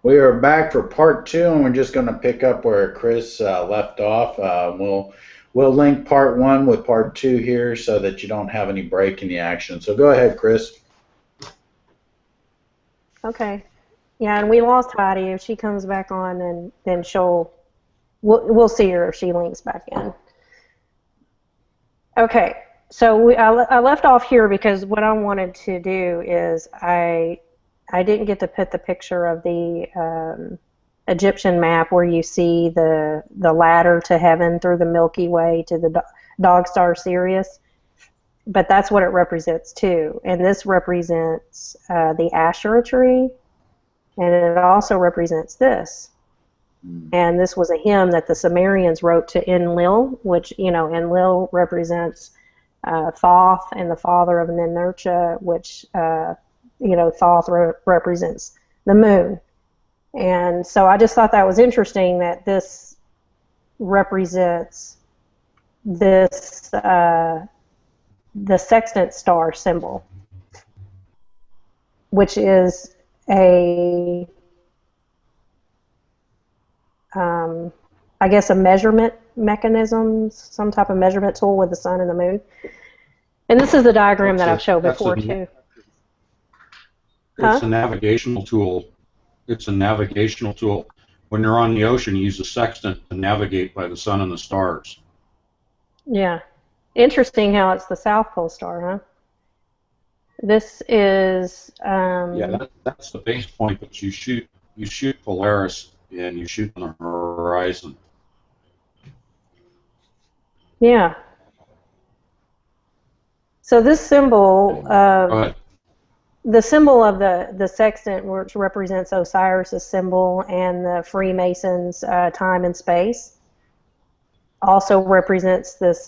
We are back for part two, and we're just going to pick up where Chris left off. We'll link part one with part two here so that you don't have any break in the action. So go ahead, Chris. Okay. Yeah, and we lost Heidi. If she comes back on, then we'll see her if she links back in. Okay. So I left off here because what I wanted to do is I didn't get to put the picture of the Egyptian map where you see the ladder to heaven through the Milky Way to the dog star Sirius, but that's what it represents too. And this represents the Asherah tree, and it also represents this. And this was a hymn that the Sumerians wrote to Enlil, which, Enlil represents Thoth and the father of Ninurta, which, Thoth represents the moon. And so I just thought that was interesting that this represents this, the sextant star symbol, which is a I guess a measurement mechanism, some type of measurement tool with the sun and the moon. And this is the diagram that I've shown before too. It's a navigational tool. It's a navigational tool. When you're on the ocean, you use a sextant to navigate by the sun and the stars. Yeah. Interesting how it's the South Pole star, huh? This is... yeah, that's the base point, but you shoot Polaris and you shoot on the horizon. Yeah. So this symbol, the symbol of the sextant, which represents Osiris' symbol, and the Freemasons' time and space, also represents this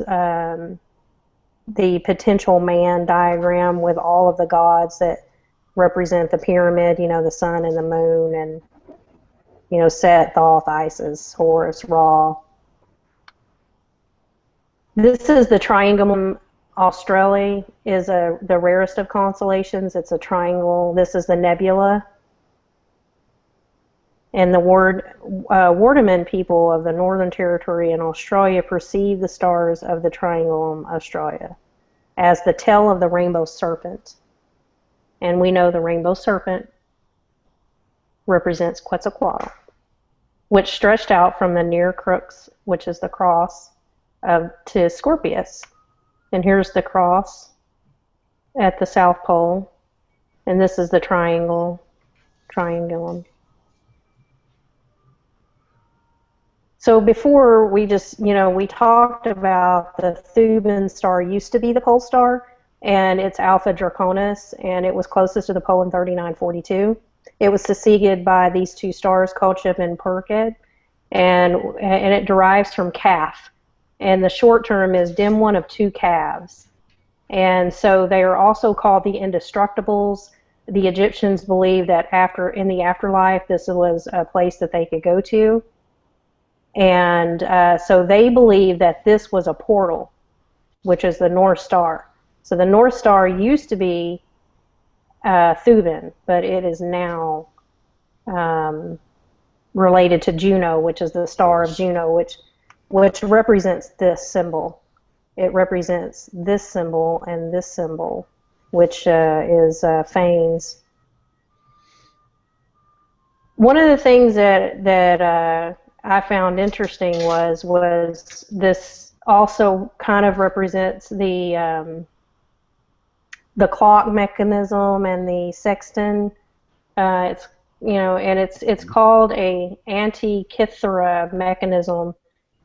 the potential man diagram with all of the gods that represent the pyramid. The sun and the moon, and Set, Thoth, Isis, Horus, Ra. This is the Triangulum Australe, is the rarest of constellations. It's a triangle. This is the nebula. And the Wardaman people of the Northern Territory in Australia perceive the stars of the Triangulum Australia as the tail of the rainbow serpent. And we know the rainbow serpent represents Quetzalcoatl, which stretched out from the near crux, which is the cross, to Scorpius. And here's the cross at the South Pole, and this is the triangulum. So before we we talked about the Thuban star used to be the pole star, and it's Alpha Draconis, and it was closest to the pole in 3942. It was succeeded by these two stars, Kolcheb and Perked, and it derives from Kaf. And the short term is dim one of two calves. And so they are also called the Indestructibles. The Egyptians believed that in the afterlife, this was a place that they could go to. And so they believe that this was a portal, which is the North Star. So the North Star used to be Thuban, but it is now related to Juno, which is the star of Juno, which represents this symbol. It represents this symbol and this symbol, which is Phanes. One of the things that I found interesting was this also kind of represents the clock mechanism and the sextant. It's and it's called a Antikythera mechanism,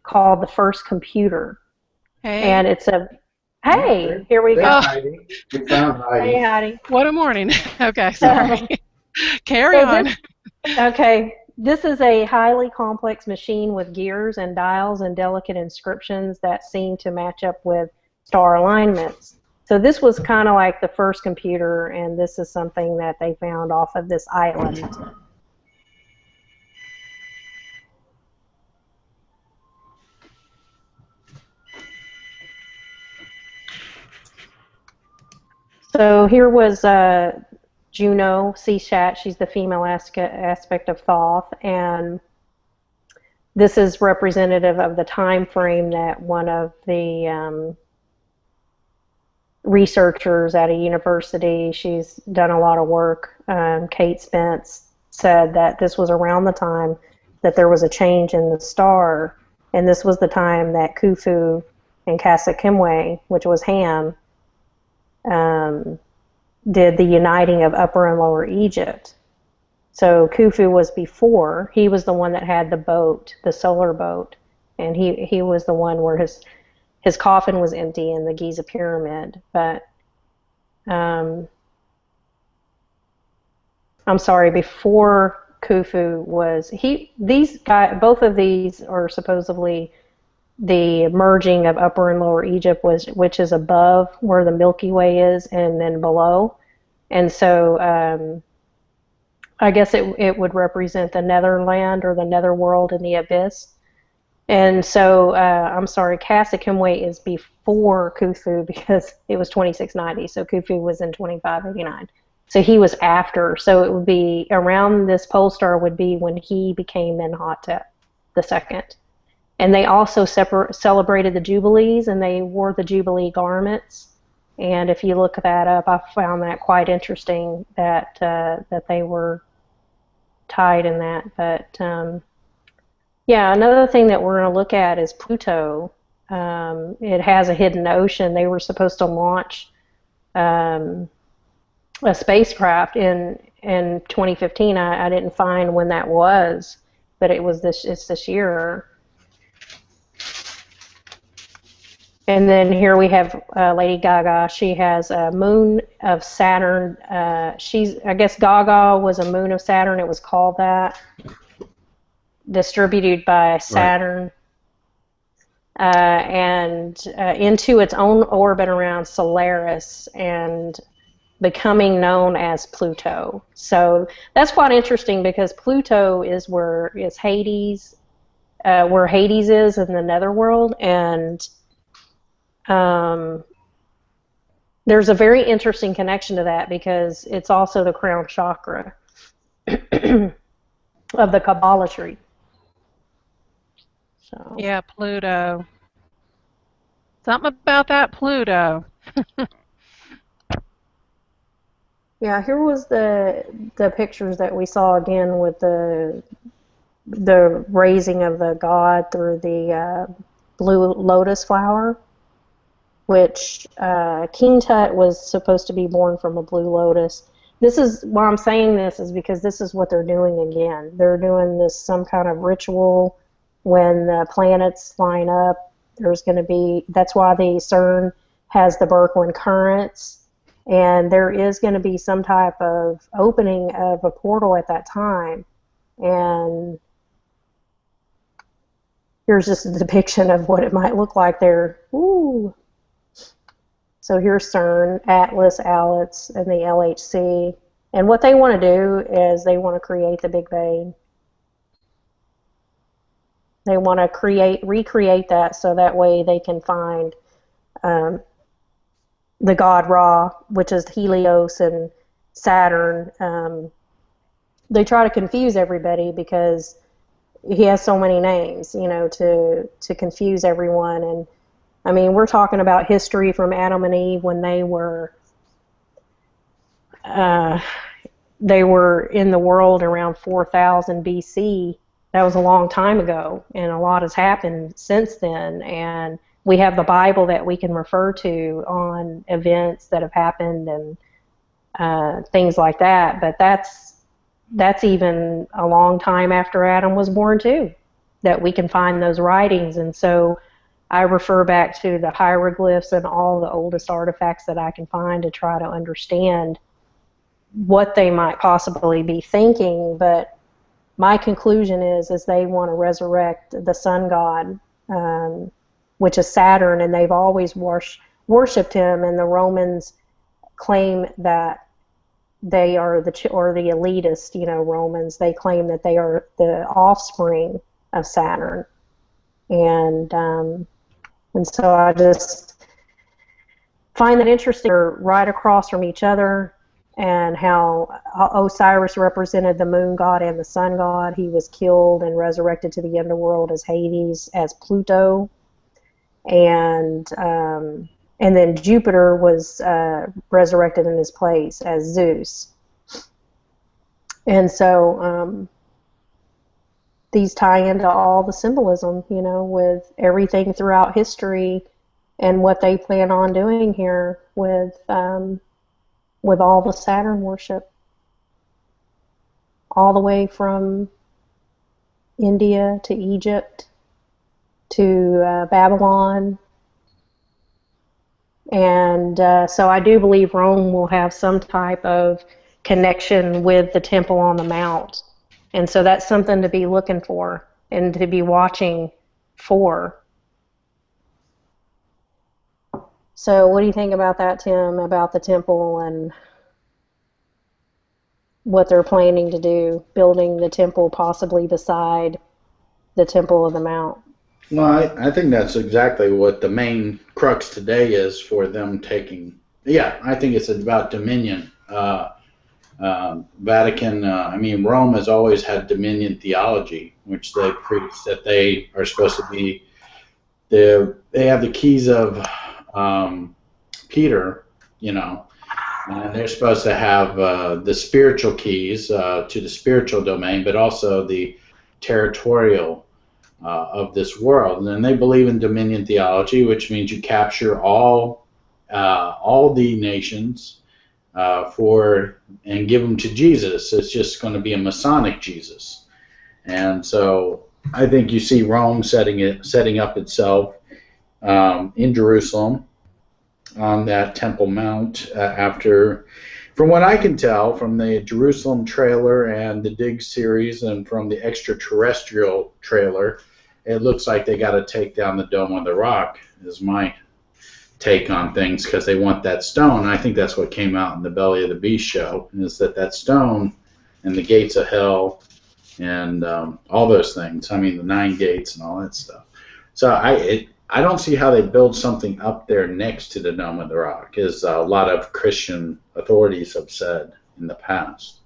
called the first computer. Hey. And it's here we go. Heidi. We found Heidi. Hey, Heidi. What a morning. Okay, sorry. Carry on. This is a highly complex machine with gears and dials and delicate inscriptions that seem to match up with star alignments. So this was kind of like the first computer, and this is something that they found off of this island. So here was Juno, Seashat. She's the female aspect of Thoth, and this is representative of the time frame that one of the researchers at a university, she's done a lot of work, Kate Spence, said that this was around the time that there was a change in the star, and this was the time that Khufu and Kasakimwe, which was Ham, did the uniting of Upper and Lower Egypt. So Khufu was before. He was the one that had the boat, the solar boat, and he was the one where his coffin was empty in the Giza pyramid. But I'm sorry, before Khufu was these guys, both of these are supposedly the merging of Upper and Lower Egypt, which is above where the Milky Way is, and then below. And so I guess it would represent the Netherland or the Netherworld in the abyss. And so, I'm sorry, Kasakimwe is before Khufu because it was 2690, so Khufu was in 2589. So he was after, so it would be around this pole star would be when he became Menhotep II. And they also celebrated the Jubilees, and they wore the Jubilee garments. And if you look that up, I found that quite interesting that that they were tied in that. But yeah, another thing that we're going to look at is Pluto. It has a hidden ocean. They were supposed to launch a spacecraft in 2015. I didn't find when that was, but it's this year. And then here we have Lady Gaga. She has a moon of Saturn. I guess Gaga was a moon of Saturn. It was called that. Distributed by Saturn. Right. And into its own orbit around Solaris and becoming known as Pluto. So that's quite interesting because Pluto is where Hades is in the netherworld, and there's a very interesting connection to that because it's also the crown chakra of the Kabbalah tree. So. Yeah, Pluto. Something about that Pluto. Yeah, here was the pictures that we saw again with the raising of the god through the blue lotus flower, which King Tut was supposed to be born from a blue lotus. This is why I'm saying this is because this is what they're doing again. They're doing this some kind of ritual when the planets line up. There's going to be, that's why the Cern has the Birkeland currents, and there is going to be some type of opening of a portal at that time. And here's just a depiction of what it might look like there. Ooh. So here's Cern, Atlas, Alitz, and the LHC. And what they want to do is they want to create the Big Bang. They want to recreate that so that way they can find the god Ra, which is Helios and Saturn. They try to confuse everybody because he has so many names, to confuse everyone. And I mean, we're talking about history from Adam and Eve when they were in the world around 4000 BC. That was a long time ago, and a lot has happened since then. And we have the Bible that we can refer to on events that have happened and things like that. But that's even a long time after Adam was born too, that we can find those writings. And so I refer back to the hieroglyphs and all the oldest artifacts that I can find to try to understand what they might possibly be thinking. But my conclusion is they want to resurrect the sun god, which is Saturn, and they've always worshipped him. And the Romans claim that they are the elitist, Romans. They claim that they are the offspring of Saturn, and so I just find that interesting. They're right across from each other. and how Osiris represented the moon god and the sun god. He was killed and resurrected to the underworld as Hades, as Pluto, and then Jupiter was resurrected in his place as Zeus. And so these tie into all the symbolism, you know, with everything throughout history and what they plan on doing here with all the Saturn worship, all the way from India to Egypt to Babylon. And so I do believe Rome will have some type of connection with the Temple on the Mount. And so that's something to be looking for and to be watching for. So what do you think about that, Tim, about the temple and what they're planning to do, building the temple possibly beside the Temple of the Mount? Well, I think that's exactly what the main crux today is for them taking. Yeah, I think it's about dominion. Vatican, Rome has always had dominion theology, which they preach that they are supposed to be. They have the keys of Peter, you know, and they're supposed to have the spiritual keys to the spiritual domain, but also the territorial of this world. And then they believe in dominion theology, which means you capture all the nations and give them to Jesus. It's just going to be a Masonic Jesus. And so I think you see Rome setting up itself in Jerusalem on that Temple Mount after, from what I can tell from the Jerusalem trailer and the Dig series and from the extraterrestrial trailer, it looks like they got to take down the Dome of the Rock, is my take on things, because they want that stone. I think that's what came out in the Belly of the Beast show, is that stone and the gates of hell and all those things. I mean, the 9 gates and all that stuff. So I don't see how they build something up there next to the Dome of the Rock, as a lot of Christian authorities have said in the past.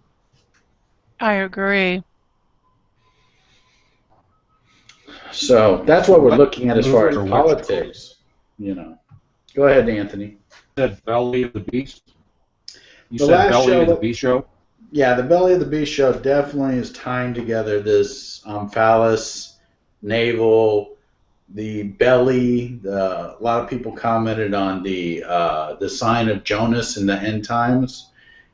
I agree. So that's what we're looking at as far as politics, you know. Go ahead, Anthony. You said Belly of the Beast? You The said last Belly show of the Beast show? Yeah, the Belly of the Beast show definitely is tying together this phallus, navel, the belly. A lot of people commented on the sign of Jonas in the end times,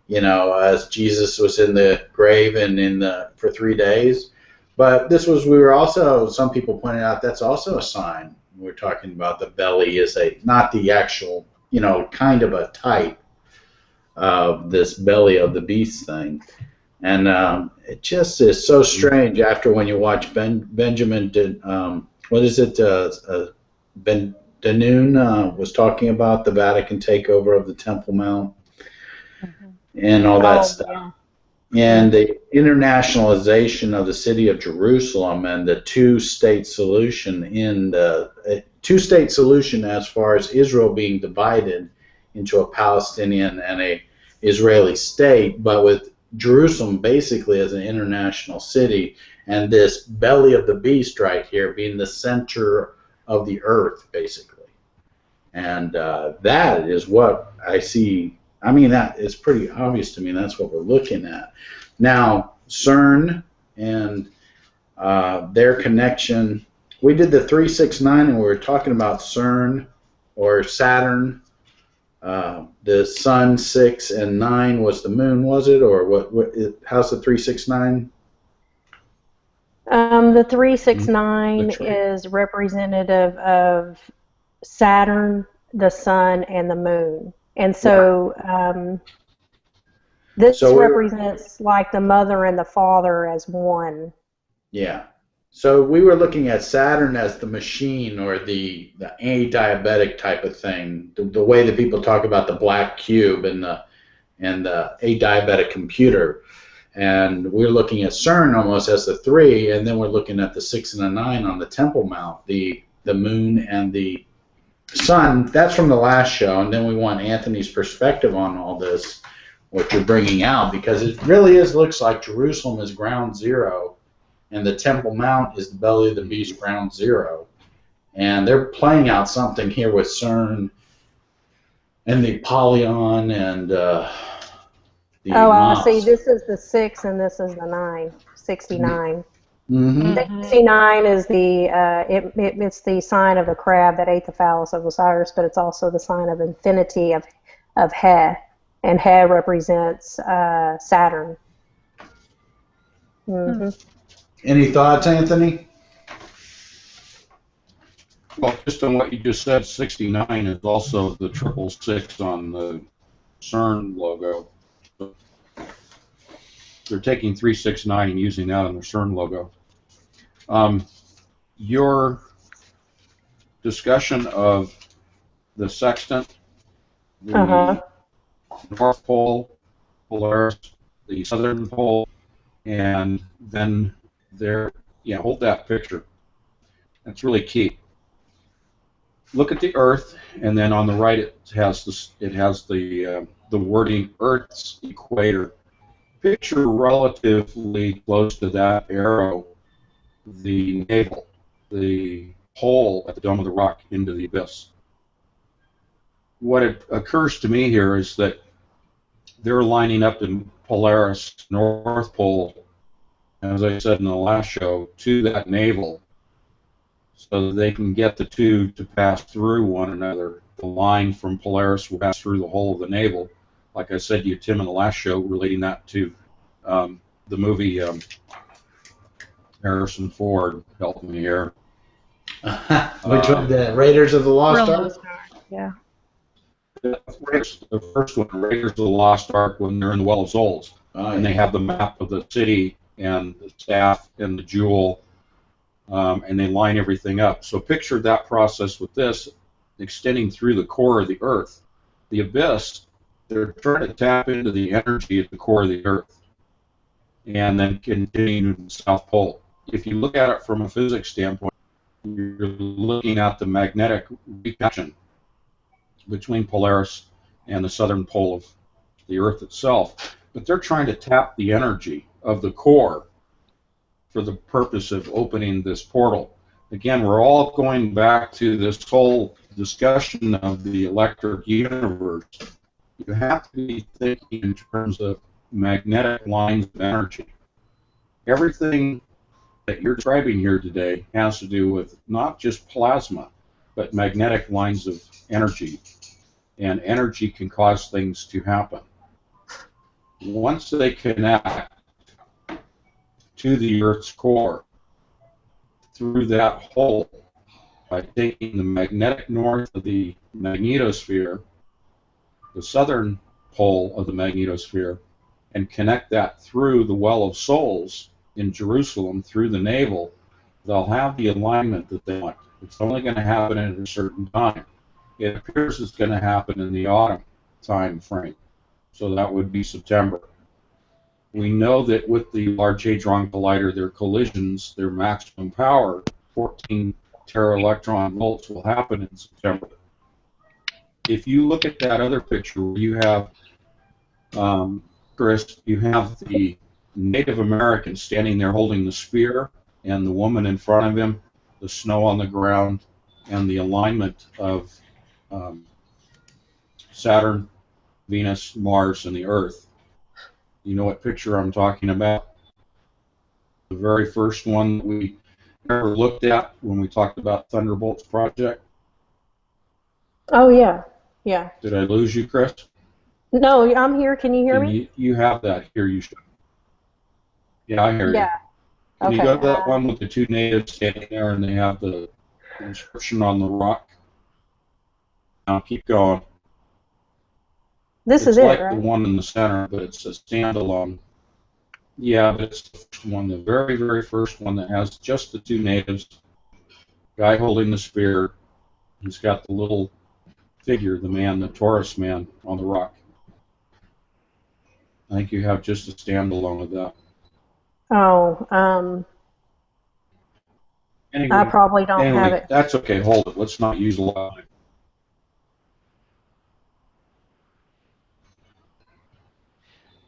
you know, as Jesus was in the grave and for 3 days. But some people pointed out that's also a sign. We're talking about the belly is not the actual, you know, kind of a type of this belly of the beast thing. And it just is so strange after when you watch Benjamin, Danoon was talking about the Vatican takeover of the Temple Mount and all that stuff. Yeah. And the internationalization of the city of Jerusalem and the two-state solution as far as Israel being divided into a Palestinian and a Israeli state, but with Jerusalem basically as an international city, and this belly of the beast right here being the center of the earth, basically. And that is what I see. I mean, that is pretty obvious to me. That's what we're looking at. Now, Cern and their connection. We did the 369, and we were talking about Cern or Saturn. The sun 6 and 9 was the moon, was it, or what? How's the 369? The 369 is representative of Saturn, the sun, and the moon. And so this represents like the mother and the father as one. Yeah. So we were looking at Saturn as the machine or the adiabatic type of thing, the way that people talk about the black cube and the adiabatic computer. And we're looking at Cern almost as the 3, and then we're looking at the 6 and the 9 on the Temple Mount, the moon and the sun. That's from the last show, and then we want Anthony's perspective on all this. what you're bringing out, because it really looks like Jerusalem is ground zero, and the Temple Mount is the belly of the beast, ground zero. And they're playing out something here with Cern and the Apollyon and the I see. Mas. This is the 6 and this is the 9. 69. Mm-hmm. 69 is it's the sign of the crab that ate the phallus of Osiris, but it's also the sign of infinity of He, and He represents Saturn. Mm-hmm. Any thoughts, Anthony? Well, just on what you just said, 69 is also the 666 on the Cern logo. So they're taking 369 and using that on the Cern logo. Your discussion of the sextant, the North Pole, Polaris, the Southern Pole, and then hold that picture. That's really key. Look at the Earth, and then on the right it has the wording Earth's equator. Picture relatively close to that arrow the navel, the hole at the dome of the rock into the abyss. What occurs to me here is that they're lining up in Polaris, North Pole, as I said in the last show, to that navel, so that they can get the two to pass through one another. The line from Polaris will pass through the hole of the navel. Like I said to you, Tim, in the last show, relating that to the movie Harrison Ford, help me here. Which one? The Raiders of the Lost Ark? Yeah. The first one, Raiders of the Lost Ark, when they're in the Well of Souls, and they have the map of the city and the staff and the jewel, and they line everything up. So picture that process with this extending through the core of the Earth. The abyss, they're trying to tap into the energy at the core of the Earth and then continue to the South Pole. If you look at it from a physics standpoint, you're looking at the magnetic reaction between Polaris and the southern pole of the Earth itself. But they're trying to tap the energy of the core for the purpose of opening this portal. Again, we're all going back to this whole discussion of the electric universe. You have to be thinking in terms of magnetic lines of energy. Everything that you're describing here today has to do with not just plasma, but magnetic lines of energy. And energy can cause things to happen. Once they connect to the Earth's core through that hole, by taking the magnetic north of the magnetosphere, the southern pole of the magnetosphere, and connect that through the Well of Souls in Jerusalem through the navel, they'll have the alignment that they want. It's only going to happen at a certain time. It appears it's going to happen in the autumn time frame, so that would be September. We know that with the Large Hadron Collider, their collisions, their maximum power, 14 tera-electron volts, will happen in September. If you look at that other picture where you have, Chris, you have the Native American standing there holding the spear, and the woman in front of him, the snow on the ground, and the alignment of Saturn, Venus, Mars, and the Earth. You know what picture I'm talking about? The very first one that we ever looked at when we talked about Thunderbolt's project. Oh, yeah. Yeah. Did I lose you, Chris? No, I'm here. Can you hear me? You have that here. You should. Yeah, I hear you. Yeah. Can you Okay. go to that one with the two natives standing there and they have the inscription on the rock? Now keep going. This It's is it, like right? the one in the center, but it's a standalone. Yeah, but it's the first one, the very, very first one that has just the two natives. Guy holding the spear. He's got the little figure, the man, the Taurus man, on the rock. I think you have just a standalone of that. Oh, Anyway, I probably don't have it. That's okay. Hold it. Let's not use a lot.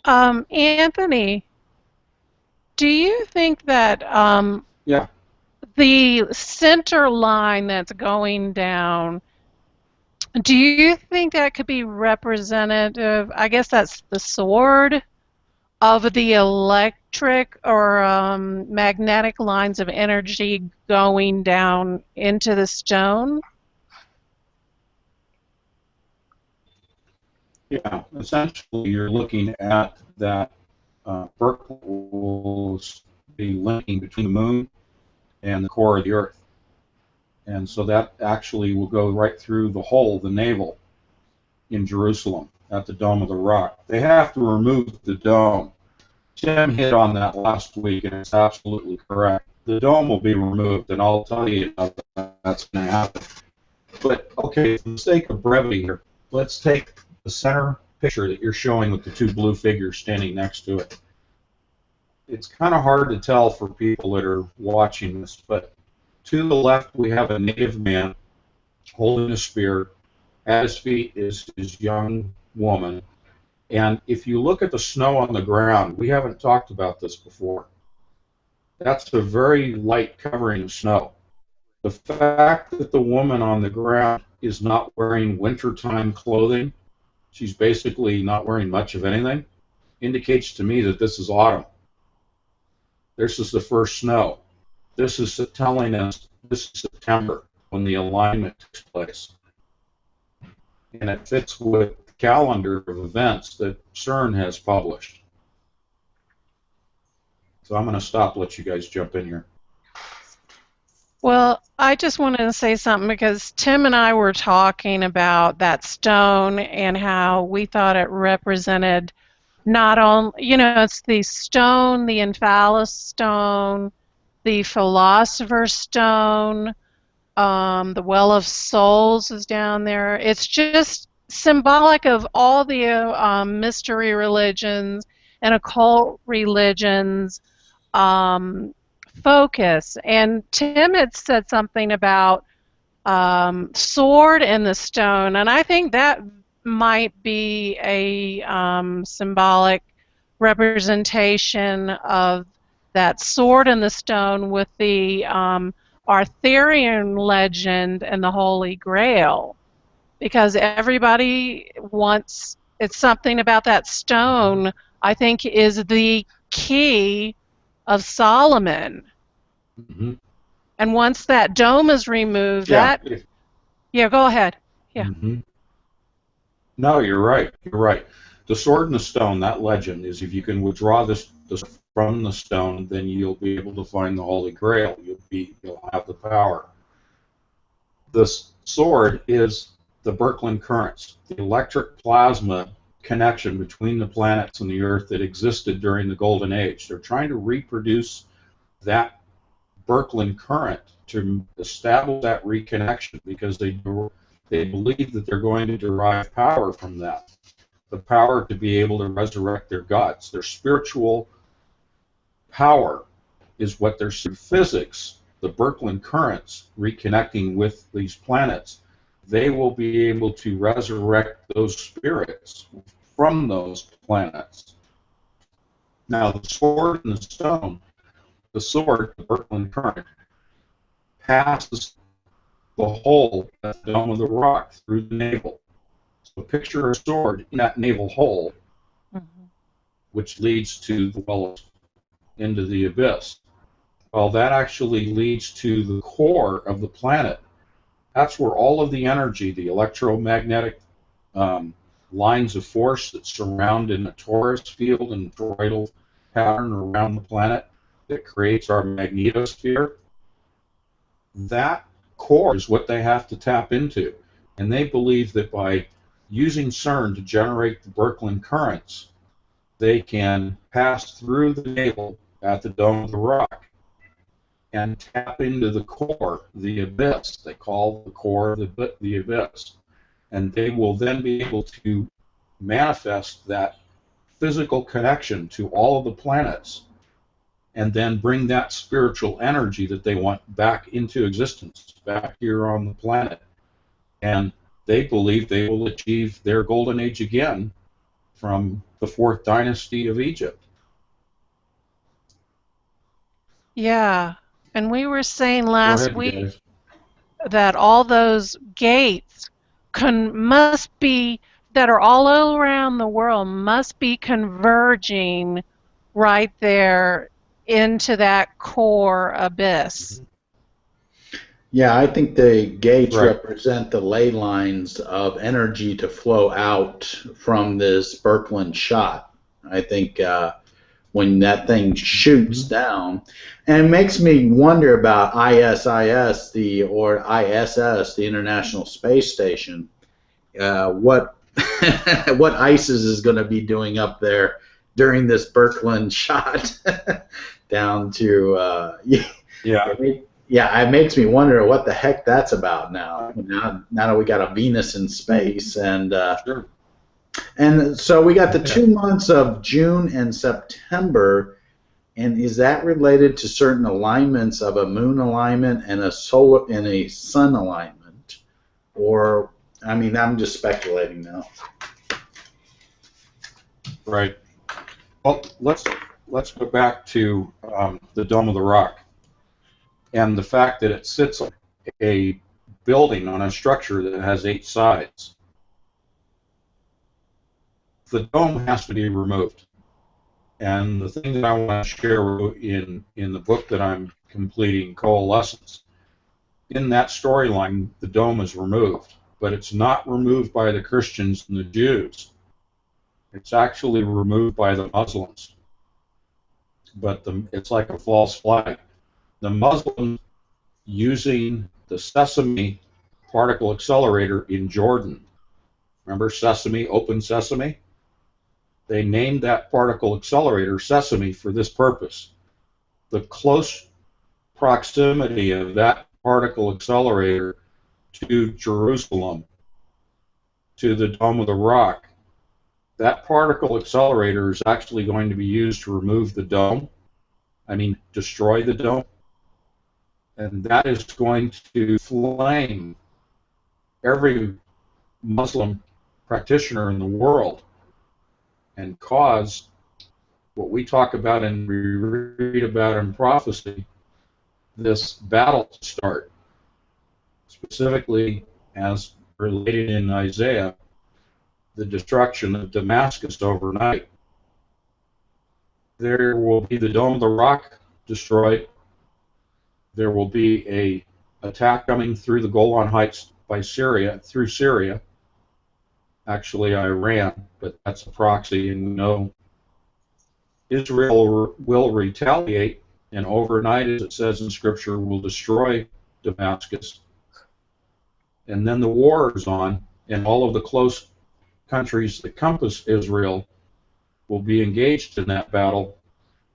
Anthony, do you think that Yeah. the center line that's going down, do you think that could be representative? I guess that's the sword of the electric or magnetic lines of energy going down into the stone? Yeah. Essentially, you're looking at that Berkeley will be linking between the moon and the core of the Earth. And so that actually will go right through the hole, the navel, in Jerusalem at the Dome of the Rock. They have to remove the dome. Tim hit on that last week, and it's absolutely correct. The dome will be removed, and I'll tell you how that's going to happen. But, okay, for the sake of brevity here, let's take the center picture that you're showing with the two blue figures standing next to it. It's kind of hard to tell for people that are watching this, but to the left we have a native man holding a spear. At his feet is his young woman. And if you look at the snow on the ground, we haven't talked about this before. That's a very light covering of snow. The fact that the woman on the ground is not wearing wintertime clothing, she's basically not wearing much of anything, indicates to me that this is autumn. This is the first snow. This is telling us this is September when the alignment takes place. And it fits with the calendar of events that Cern has published. So I'm going to stop, let you guys jump in here. Well, I just wanted to say something because Tim and I were talking about that stone and how we thought it represented not only, it's the stone, the Emphalis stone, the Philosopher's Stone, the Well of Souls is down there. It's just symbolic of all the mystery religions and occult religions focus. And Tim had said something about sword and the stone, and I think that might be a symbolic representation of that sword and the stone with the Arthurian legend and the Holy Grail, because everybody wants, it's something about that stone, I think, is the key of Solomon. Mm-hmm. And once that dome is removed, Yeah. Go ahead. Yeah. Mm-hmm. No, you're right. You're right. The sword and the stone, that legend is if you can withdraw this from the stone, then you'll be able to find the Holy Grail. You'll have the power. The sword is the Birkeland currents, the electric plasma connection between the planets and the Earth that existed during the Golden Age. They're trying to reproduce that Birkeland current to establish that reconnection because they believe that they're going to derive power from that. The power to be able to resurrect their gods. Their spiritual power is what their physics, the Birkeland currents reconnecting with these planets, they will be able to resurrect those spirits from those planets. Now, the sword and the stone, the sword, the Birkeland current, passes the hole at the Dome of the Rock through the navel. So picture a sword in that navel hole, which leads to the well into the abyss. Well, that actually leads to the core of the planet. That's where all of the energy, the electromagnetic lines of force that surround in a torus field and toroidal pattern around the planet that creates our magnetosphere, that core is what they have to tap into. And they believe that by using Cern to generate the Birkeland currents, they can pass through the navel at the Dome of the Rock and tap into the core, the abyss. They call the core the abyss. And they will then be able to manifest that physical connection to all of the planets and then bring that spiritual energy that they want back into existence, back here on the planet. And they believe they will achieve their golden age again from the 4th dynasty of Egypt. Yeah. And we were saying Go last ahead, week guys. that all those gates must be, that are all around the world, must be converging right there into that core abyss. Yeah, I think the gates Right. represent the ley lines of energy to flow out from this Birkeland shot. I think when that thing shoots down, and it makes me wonder about ISIS, or ISS, the International Space Station. What what ISIS is going to be doing up there during this Birkeland shot down to Yeah. Yeah, it makes me wonder what the heck that's about now. Now that we got a Venus in space, and Sure. and so we got the 2 months of June and September, and is that related to certain alignments of a moon alignment and a solar and a sun alignment, or I mean, I'm just speculating now. Right. Well, let's go back to the Dome of the Rock and the fact that it sits on a building, on a structure that has 8 sides. The dome has to be removed. And the thing that I want to share in the book that I'm completing, Coalescence, in that storyline, the dome is removed, but it's not removed by the Christians and the Jews. It's actually removed by the Muslims. But it's like a false flag. The Muslims, using the Sesame particle accelerator in Jordan, remember Sesame, open Sesame? They named that particle accelerator Sesame for this purpose. The close proximity of that particle accelerator to Jerusalem, to the Dome of the Rock, that particle accelerator is actually going to be used to remove the dome, destroy the dome, and that is going to flame every Muslim practitioner in the world and cause what we talk about and we read about in prophecy, this battle to start. Specifically, as related in Isaiah, the destruction of Damascus overnight. There will be the Dome of the Rock destroyed. There will be a attack coming through the Golan Heights by Syria, through Syria. Actually, Iran, but that's a proxy, and we know Israel will retaliate, and overnight, as it says in Scripture, will destroy Damascus. And then the war is on, and all of the close countries that compass Israel will be engaged in that battle,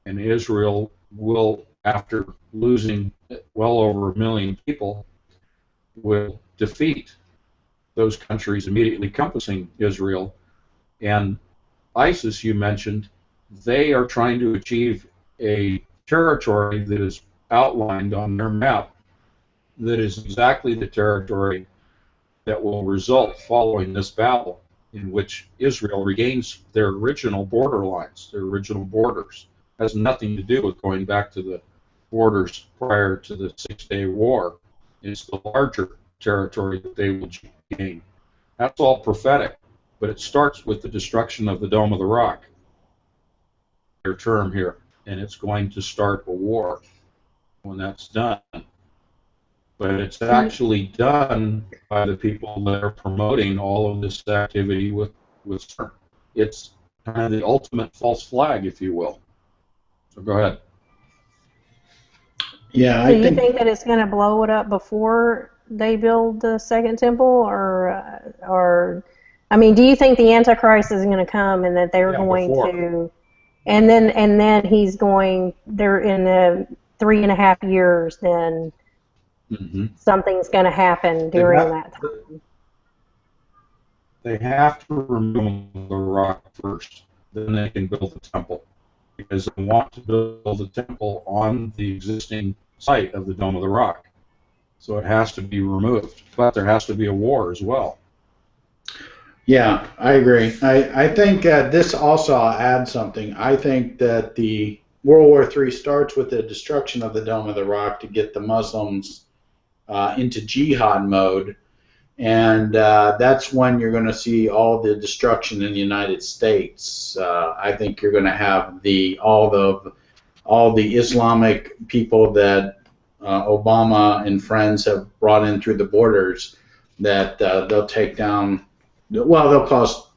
and Israel will, after losing well over 1 million people, will defeat those countries immediately compassing Israel. And ISIS, you mentioned, they are trying to achieve a territory that is outlined on their map that is exactly the territory that will result following this battle, in which Israel regains their original border lines, their original borders. It has nothing to do with going back to the borders prior to the 6-Day War. It's the larger territory that they will gain. That's all prophetic, but it starts with the destruction of the Dome of the Rock, their term here, and it's going to start a war when that's done. But it's actually done by the people that are promoting all of this activity with Cern. It's kind of the ultimate false flag, if you will. So go ahead. Yeah, so you think that it's going to blow it up before they build the second temple, or I mean, do you think the Antichrist is going to come and that they're going before. to, and then he's going, they're in the 3.5 years, then something's going to happen during that time. They have to remove the rock first, then they can build the temple, because they want to build the temple on the existing site of the Dome of the Rock. So it has to be removed, but there has to be a war as well. Yeah, I agree. I think this also adds something. I think that the World War III starts with the destruction of the Dome of the Rock to get the Muslims into jihad mode, and that's when you're going to see all the destruction in the United States. I think you're going to have all the Islamic people that Obama and friends have brought in through the borders. That they'll take down. Well, they'll cause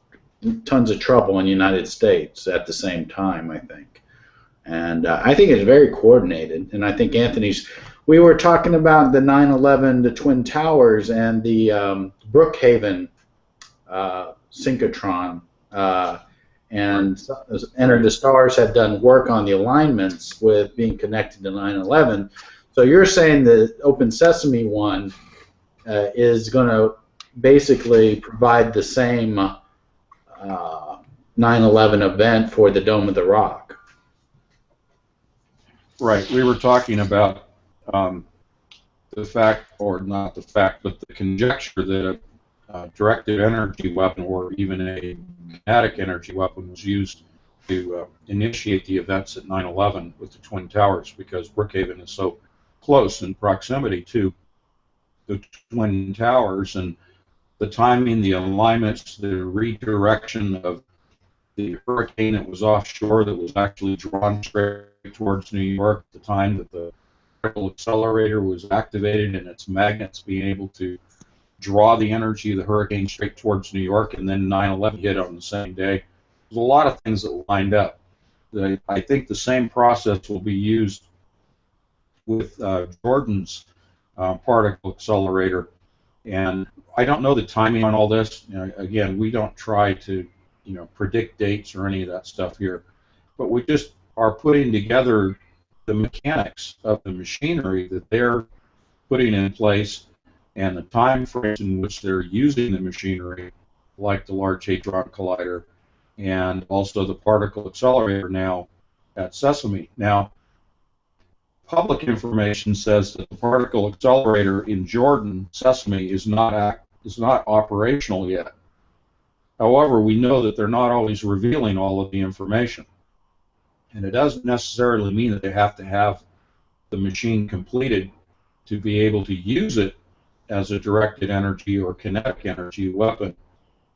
tons of trouble in the United States at the same time, I think. And I think it's very coordinated. And I think Anthony's. We were talking about the 9/11, the Twin Towers, and the Brookhaven synchrotron. And Enter the Stars had done work on the alignments with being connected to 9/11. So you're saying the Open Sesame one is going to basically provide the same 9/11 event for the Dome of the Rock. Right. We were talking about the fact, or not the fact, but the conjecture that a directed energy weapon or even a kinetic energy weapon was used to initiate the events at 9/11 with the Twin Towers, because Brookhaven is so close in proximity to the Twin Towers, and the timing, the alignments, the redirection of the hurricane that was offshore that was actually drawn straight towards New York at the time that the particle accelerator was activated, and its magnets being able to draw the energy of the hurricane straight towards New York, and then 9/11 hit on the same day. There's a lot of things that lined up. I think the same process will be used with Jordan's particle accelerator, and I don't know the timing on all this. Again, we don't try to predict dates or any of that stuff here, but we just are putting together the mechanics of the machinery that they're putting in place and the time frames in which they're using the machinery, like the Large Hadron Collider and also the particle accelerator now at Sesame. Now, public information says that the particle accelerator in Jordan, Sesame, is not operational yet. However, we know that they're not always revealing all of the information. And it doesn't necessarily mean that they have to have the machine completed to be able to use it as a directed energy or kinetic energy weapon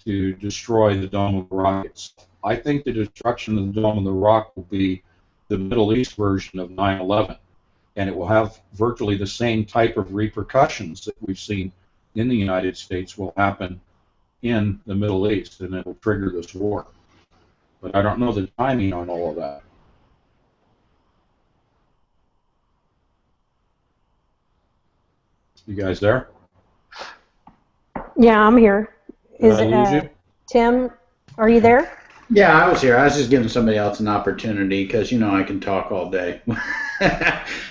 to destroy the Dome of the Rock itself. I think the destruction of the Dome of the Rock will be the Middle East version of 9/11, and it will have virtually the same type of repercussions that we've seen in the United States will happen in the Middle East, and it will trigger this war. But I don't know the timing on all of that. You guys there? Yeah, I'm here. Did I lose you? Tim, are you there? Yeah, I was here. I was just giving somebody else an opportunity because I can talk all day.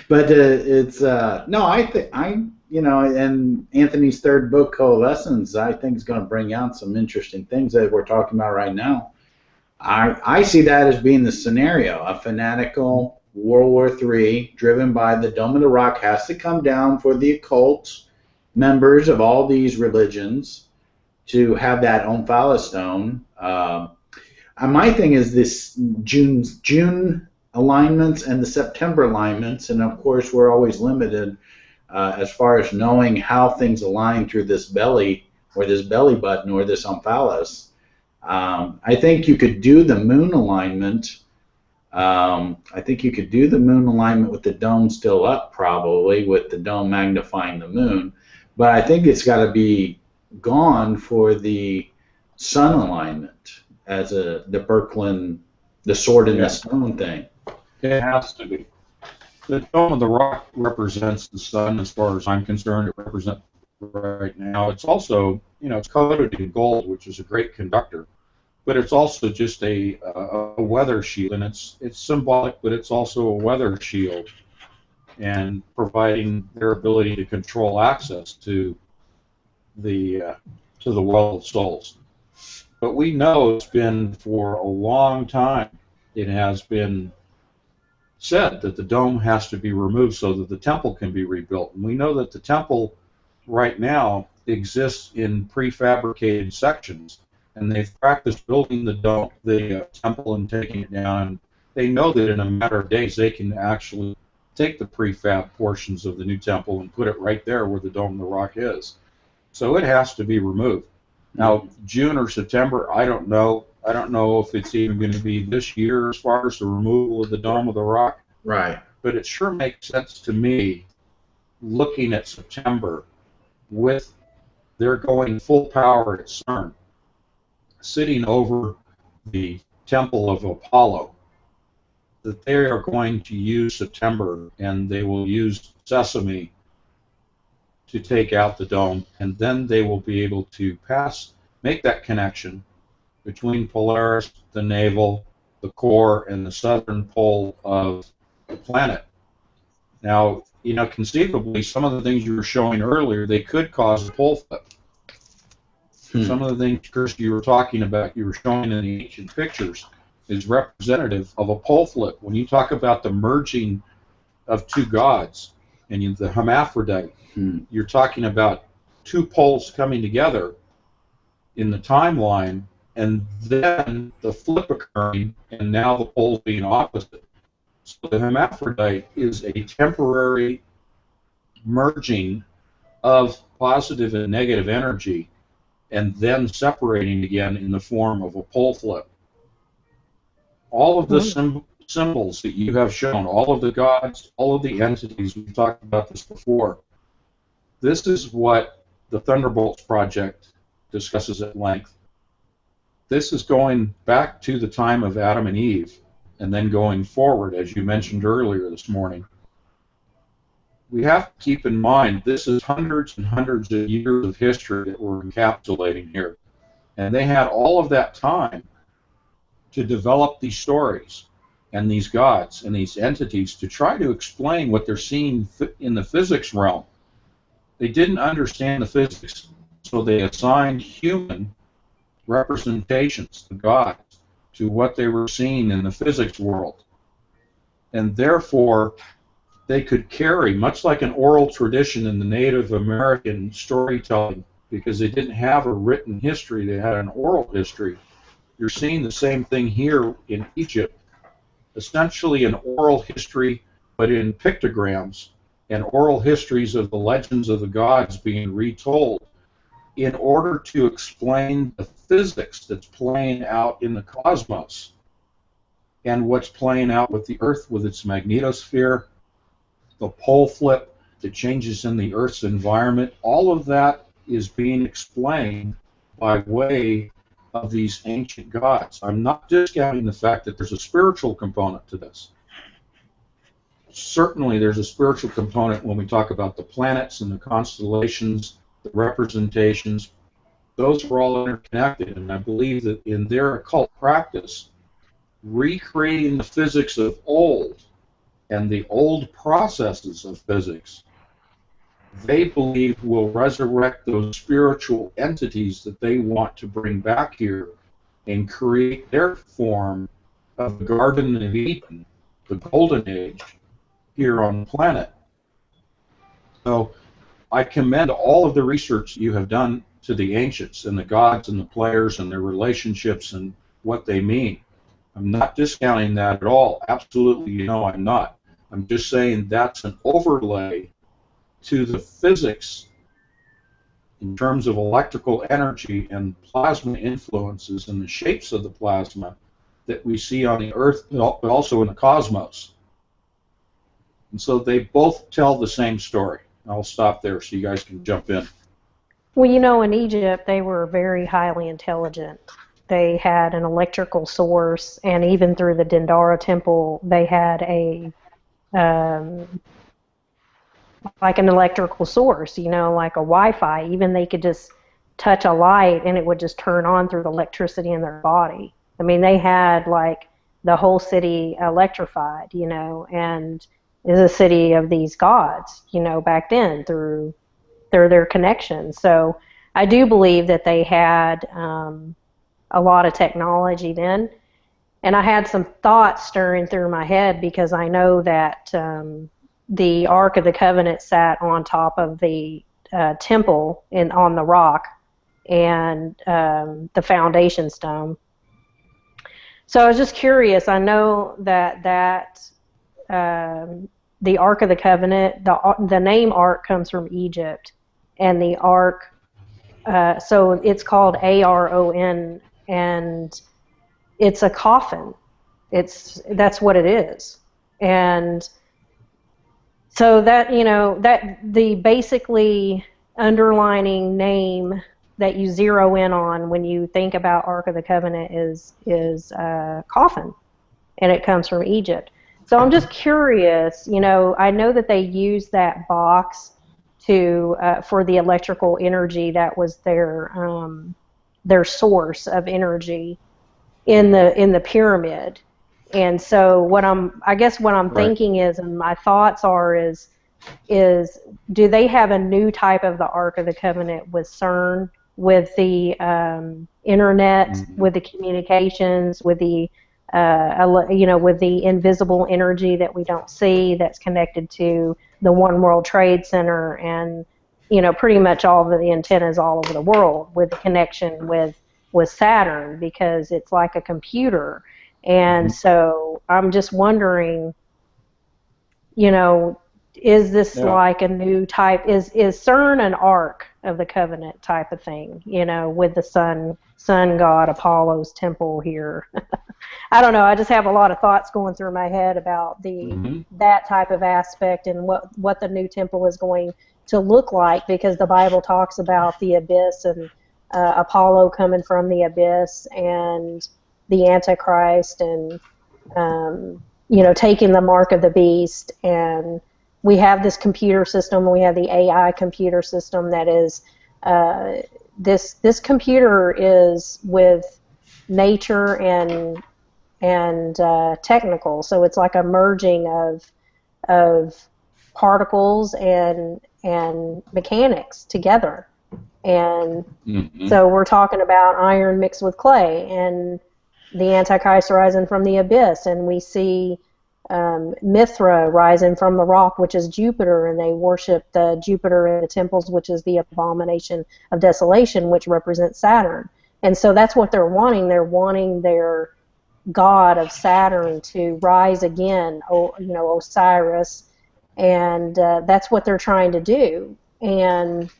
But it's no, I think and Anthony's third book, Coalescence, I think is going to bring out some interesting things that we're talking about right now. I see that as being the scenario. A fanatical World War III driven by the Dome of the Rock has to come down for the occult members of all these religions to have that Omphalos stone. My thing is this June alignments and the September alignments, and of course we're always limited as far as knowing how things align through this belly or this belly button or this Omphalos. I think you could do the moon alignment. I think you could do the moon alignment with the dome still up, probably, with the dome magnifying the moon. But I think it's got to be gone for the sun alignment as the Birkeland, the sword in the stone thing. It has to be. The Dome of the Rock represents the sun as far as I'm concerned. It represents right now. It's also, it's coated in gold, which is a great conductor. But it's also just a weather shield, and it's symbolic, but it's also a weather shield, and providing their ability to control access to the world of souls. But we know it's been for a long time. It has been said that the dome has to be removed so that the temple can be rebuilt, and we know that the temple right now exists in prefabricated sections and they've practiced building the dome, the temple, and taking it down. And they know that in a matter of days they can actually take the prefab portions of the new temple and put it right there where the Dome of the Rock is. So it has to be removed. Now, June or September, I don't know. I don't know if it's even going to be this year as far as the removal of the Dome of the Rock. Right. But it sure makes sense to me, looking at September, with they're going full power at Cern, sitting over the Temple of Apollo, that they are going to use September, and they will use Sesame to take out the dome, and then they will be able to make that connection between Polaris, the navel, the core, and the southern pole of the planet. Now, you know, conceivably, some of the things you were showing earlier, they could cause a pole flip. Some of the things, Chris, you were talking about, you were showing in the ancient pictures, is representative of a pole flip. When you talk about the merging of two gods and the hermaphrodite, you're talking about two poles coming together in the timeline, and then the flip occurring, and now the poles being opposite. So the hermaphrodite is a temporary merging of positive and negative energy, and then separating again in the form of a pole flip. All of the symbols that you have shown, all of the gods, all of the entities, we've talked about this before, this is what the Thunderbolts Project discusses at length. This is going back to the time of Adam and Eve, and then going forward, as you mentioned earlier this morning. We have to keep in mind this is hundreds and hundreds of years of history that we're encapsulating here. And they had all of that time to develop these stories and these gods and these entities to try to explain what they're seeing in the physics realm. They didn't understand the physics, so they assigned human representations, the gods, to what they were seeing in the physics world. And therefore, they could carry, much like an oral tradition in the Native American storytelling, because they didn't have a written history, they had an oral history. You're seeing the same thing here in Egypt, essentially an oral history, but in pictograms, and oral histories of the legends of the gods being retold in order to explain the physics that's playing out in the cosmos and what's playing out with the Earth with its magnetosphere, the pole flip, the changes in the Earth's environment. All of that is being explained by way of these ancient gods. I'm not discounting the fact that there's a spiritual component to this. Certainly there's a spiritual component when we talk about the planets and the constellations, the representations. Those are all interconnected, and I believe that in their occult practice, recreating the physics of old and the old processes of physics, they believe will resurrect those spiritual entities that they want to bring back here and create their form of the Garden of Eden, the Golden Age, here on the planet. So I commend all of the research you have done to the ancients and the gods and the players and their relationships and what they mean. I'm not discounting that at all. Absolutely, you know I'm not. I'm just saying that's an overlay to the physics in terms of electrical energy and plasma influences and the shapes of the plasma that we see on the Earth, but also in the cosmos. And so they both tell the same story. I'll stop there so you guys can jump in. Well, you know, in Egypt, they were very highly intelligent. They had an electrical source, and even through the Dendara temple, they had a like an electrical source, you know, like a Wi-Fi. Even they could just touch a light and it would just turn on through the electricity in their body. I mean, they had like the whole city electrified, you know, and is a city of these gods, you know, back then through their connections. So I do believe that they had a lot of technology then. And I had some thoughts stirring through my head because I know that the Ark of the Covenant sat on top of the temple on the rock, and the foundation stone. So I was just curious. I know that the Ark of the Covenant, the name Ark comes from Egypt, and the Ark, so it's called Aron, and it's a coffin. That's what it is, and so that that the basically underlining name that you zero in on when you think about Ark of the Covenant is coffin, and it comes from Egypt. So I'm just curious. I know that they use that box to for the electrical energy that was their source of energy in the pyramid. And so I guess what I'm thinking is, and my thoughts are, is do they have a new type of the Ark of the Covenant with Cern, with the internet, with the communications, with the with the invisible energy that we don't see, that's connected to the One World Trade Center, and pretty much all of the antennas all over the world, with the connection with Saturn, because it's like a computer. And so I'm just wondering, is this like a new type? Is Cern an Ark of the Covenant type of thing? With the sun god Apollo's temple here. I don't know. I just have a lot of thoughts going through my head about that type of aspect, and what the new temple is going to look like, because the Bible talks about the abyss, and Apollo coming from the abyss, and the Antichrist, and taking the mark of the beast. And we have this computer system, we have the AI computer system that is this computer is with nature and technical, so it's like a merging of particles and mechanics together. And so we're talking about iron mixed with clay, and the Antichrist rising from the abyss, and we see Mithra rising from the rock, which is Jupiter, and they worship the Jupiter in the temples, which is the abomination of desolation, which represents Saturn. And so that's what they're wanting. They're wanting their god of Saturn to rise again, Osiris, and that's what they're trying to do, and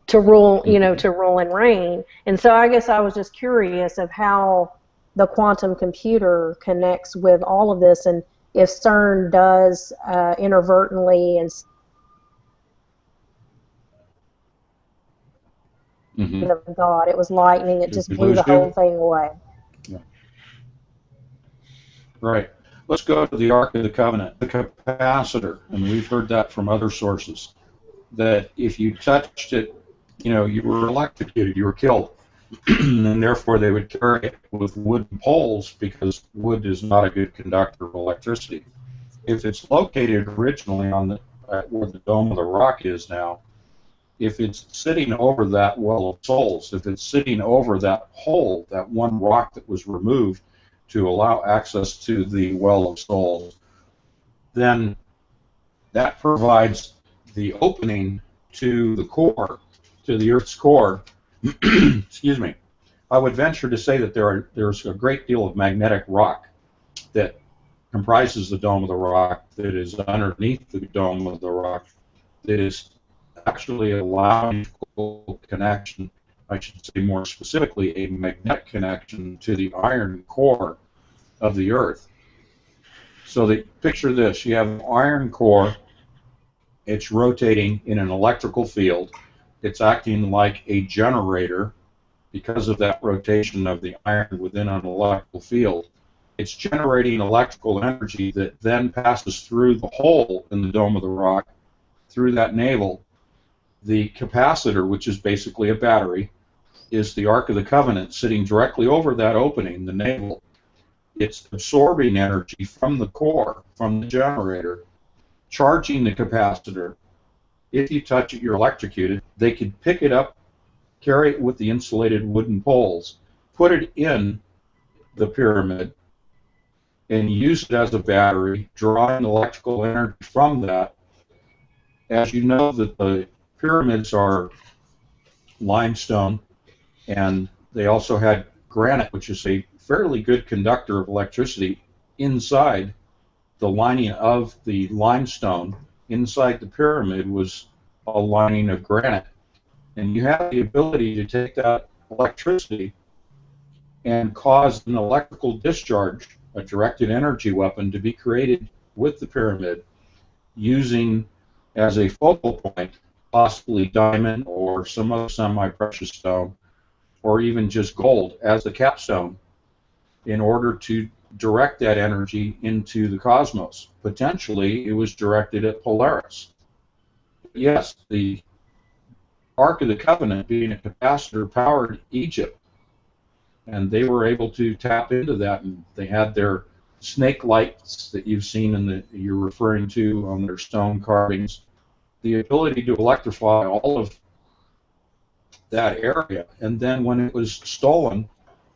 to rule, to rule and reign. And so I guess I was just curious of how the quantum computer connects with all of this, and if CERN does inadvertently and of God, it was lightning, it just blew the whole thing away. Yeah. Right. Let's go to the Ark of the Covenant, the capacitor, and we've heard that from other sources, that if you touched it, you were electrocuted, you were killed. And therefore they would carry it with wooden poles, because wood is not a good conductor of electricity. If it's located originally on where the Dome of the Rock is now, if it's sitting over that Well of Souls, if it's sitting over that hole, that one rock that was removed to allow access to the Well of Souls, then that provides the opening to the core, to the Earth's core. Excuse me. I would venture to say that there's a great deal of magnetic rock that comprises the Dome of the Rock, that is underneath the Dome of the Rock, that is actually allowing connection, I should say more specifically, a magnetic connection to the iron core of the Earth. So picture this: you have an iron core, it's rotating in an electrical field. It's acting like a generator because of that rotation of the iron within an electrical field. It's generating electrical energy that then passes through the hole in the Dome of the Rock, through that navel. The capacitor, which is basically a battery, is the Ark of the Covenant sitting directly over that opening, the navel. It's absorbing energy from the core, from the generator, charging the capacitor. If you touch it, you're electrocuted. They could pick it up, carry it with the insulated wooden poles, put it in the pyramid, and use it as a battery, drawing electrical energy from that. As you know, that the pyramids are limestone, and they also had granite, which is a fairly good conductor of electricity inside the lining of the limestone. Inside the pyramid was a lining of granite. And you have the ability to take that electricity and cause an electrical discharge, a directed energy weapon, to be created with the pyramid using as a focal point possibly diamond or some other semi-precious stone, or even just gold as the capstone, in order to direct that energy into the cosmos. Potentially, it was directed at Polaris. Yes, the Ark of the Covenant, being a capacitor, powered Egypt, and they were able to tap into that, and they had their snake lights that you've seen in the you're referring to on their stone carvings, the ability to electrify all of that area. And then when it was stolen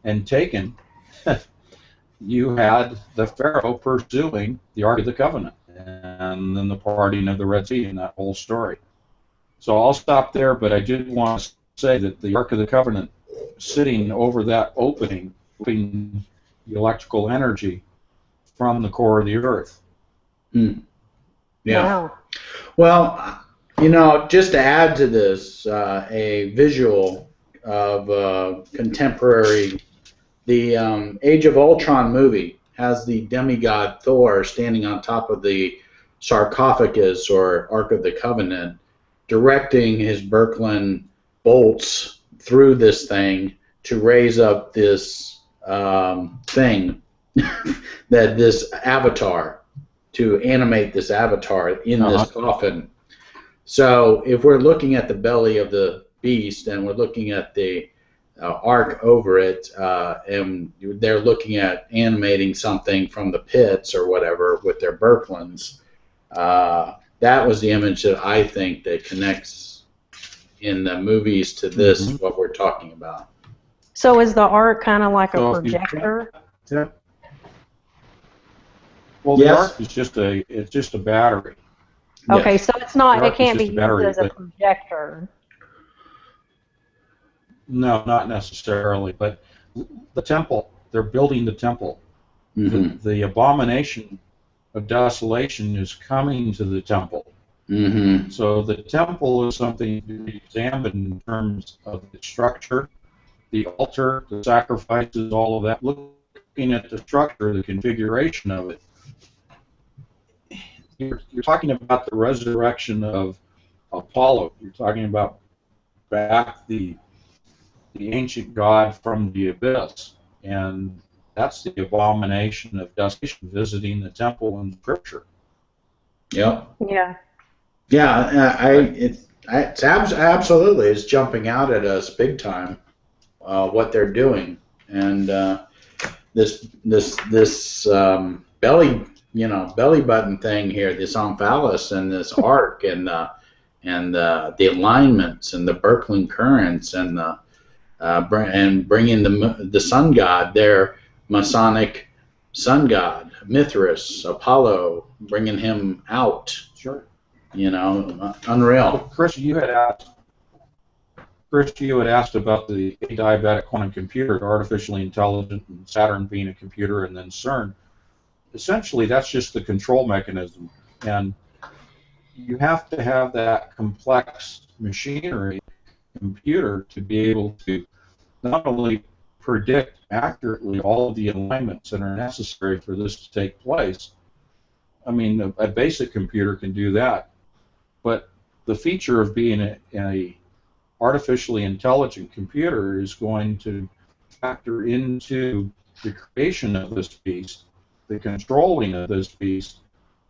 and taken, you had the Pharaoh pursuing the Ark of the Covenant, and then the parting of the Red Sea and that whole story. So I'll stop there, but I did want to say that the Ark of the Covenant sitting over that opening, moving the electrical energy from the core of the Earth. Yeah. Wow. Well, just to add to this, a visual of contemporary, the Age of Ultron movie has the demigod Thor standing on top of the sarcophagus or Ark of the Covenant, directing his Birkeland bolts through this thing to raise up this thing, that this avatar, to animate this avatar in this coffin. So if we're looking at the belly of the beast and we're looking at the ark over it, and they're looking at animating something from the pits or whatever with their Birkelands, that was the image that I think that connects in the movies to this, what we're talking about. So is the ark kind of like a projector? Yeah. Well, the ark is just a battery. Okay, Yes. so it's not. It can't be just a used battery, as a projector. No, not necessarily. But the temple, they're building the temple. The abomination of desolation is coming to the temple. So the temple is something to be examined in terms of its structure, the altar, the sacrifices, all of that. Looking at the structure, the configuration of it. You're talking about the resurrection of Apollo. You're talking about back the ancient god from the abyss, and that's the abomination of desolation visiting the temple in Scripture. Yep. Yeah. Yeah, it's absolutely, it's jumping out at us big time, what they're doing, and this belly button thing here, this omphalos and this arc and the alignments and the Birkeland currents and and bringing the sun god, their Masonic sun god, Mithras, Apollo, bringing him out. Sure. Unreal. Chris, you had asked about the adiabatic quantum computer, artificially intelligent, and Saturn being a computer, and then Cern. Essentially, that's just the control mechanism, and you have to have that complex machinery, computer, to be able to not only predict accurately all of the alignments that are necessary for this to take place. I mean, a basic computer can do that, but the feature of being a artificially intelligent computer is going to factor into the creation of this beast, the controlling of this beast,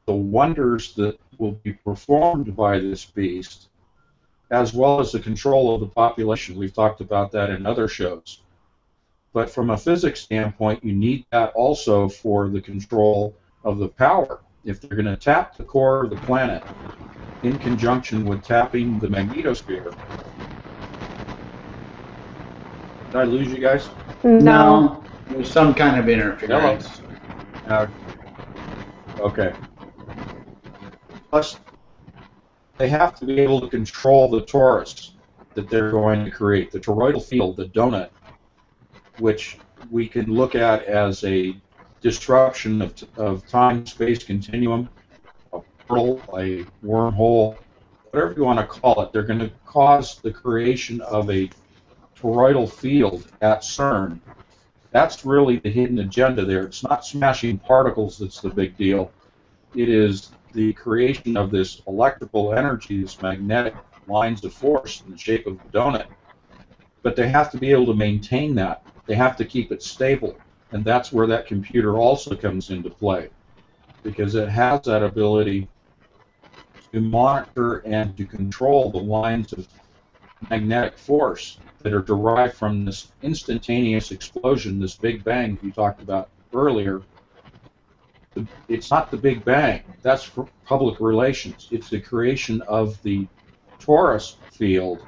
the wonders that will be performed by this beast, as well as the control of the population. We've talked about that in other shows. But from a physics standpoint, you need that also for the control of the power. If they're going to tap the core of the planet in conjunction with tapping the magnetosphere. Did I lose you guys? No. There's some kind of interference. Okay. Plus, they have to be able to control the torus, that they're going to create, the toroidal field, the donut, which we can look at as a disruption of time-space continuum, a portal, a wormhole, whatever you want to call it. They're going to cause the creation of a toroidal field at Cern. That's really the hidden agenda there. It's not smashing particles that's the big deal. It is the creation of this electrical energy, this magnetic lines of force in the shape of a donut. But they have to be able to maintain that. They have to keep it stable. And that's where that computer also comes into play, because it has that ability to monitor and to control the lines of magnetic force that are derived from this instantaneous explosion, this Big Bang you talked about earlier. It's not the Big Bang. That's for public relations. It's the creation of the torus field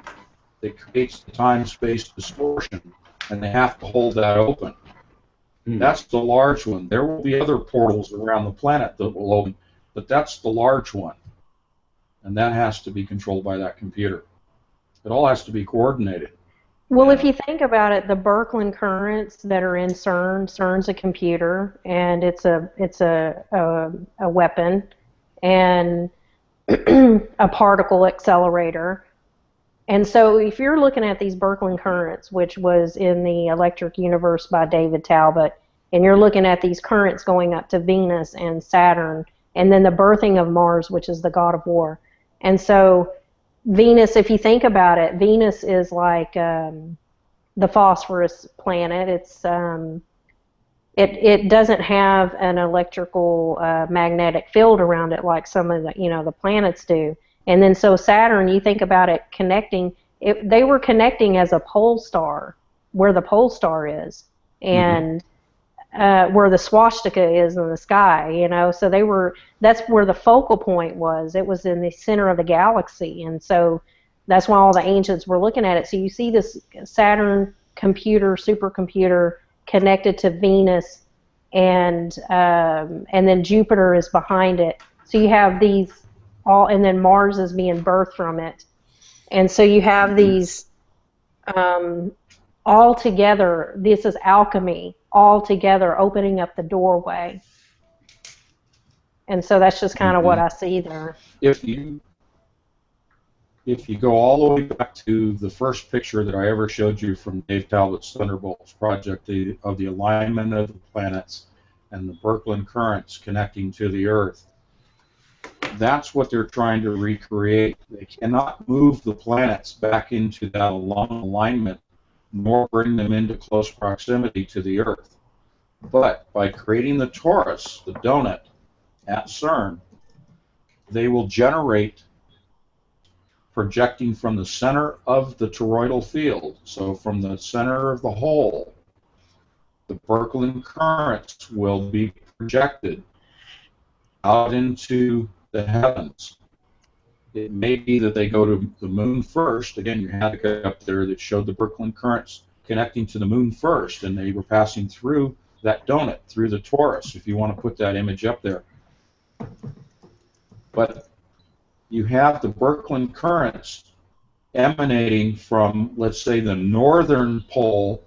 that creates the time-space distortion, and they have to hold that open. That's the large one. There will be other portals around the planet that will open, but that's the large one, and that has to be controlled by that computer. It all has to be coordinated. Well, if you think about it, the Birkeland currents that are in Cern, CERN's a computer, and it's a weapon, and a particle accelerator. And so if you're looking at these Birkeland currents, which was in the Electric Universe by David Talbot, and you're looking at these currents going up to Venus and Saturn, and then the birthing of Mars, which is the god of war. And so Venus, if you think about it, Venus is like the phosphorus planet. It's it doesn't have an electrical magnetic field around it like some of the the planets do. And then so Saturn, you think about it connecting. They were connecting as a pole star, where the pole star is, and where the swastika is in the sky. So they were. That's where the focal point was. It was in the center of the galaxy, and so that's why all the ancients were looking at it. So you see this Saturn computer, supercomputer, connected to Venus, and then Jupiter is behind it. So you have these all, and then Mars is being birthed from it, and so you have these all together. This is alchemy, all together, opening up the doorway. And so that's just kind of what I see there. If you go all the way back to the first picture that I ever showed you from Dave Talbot's Thunderbolts project of the alignment of the planets and the Birkeland currents connecting to the Earth, that's what they're trying to recreate. They cannot move the planets back into that alignment nor bring them into close proximity to the Earth. But by creating the torus, the donut, at Cern, they will generate, projecting from the center of the toroidal field, so from the center of the hole, the Birkeland currents will be projected out into the heavens. It may be that they go to the moon first. Again, you had a guy up there that showed the Birkeland currents connecting to the moon first, and they were passing through that donut, through the torus, if you want to put that image up there. But you have the Birkeland currents emanating from, let's say, the northern pole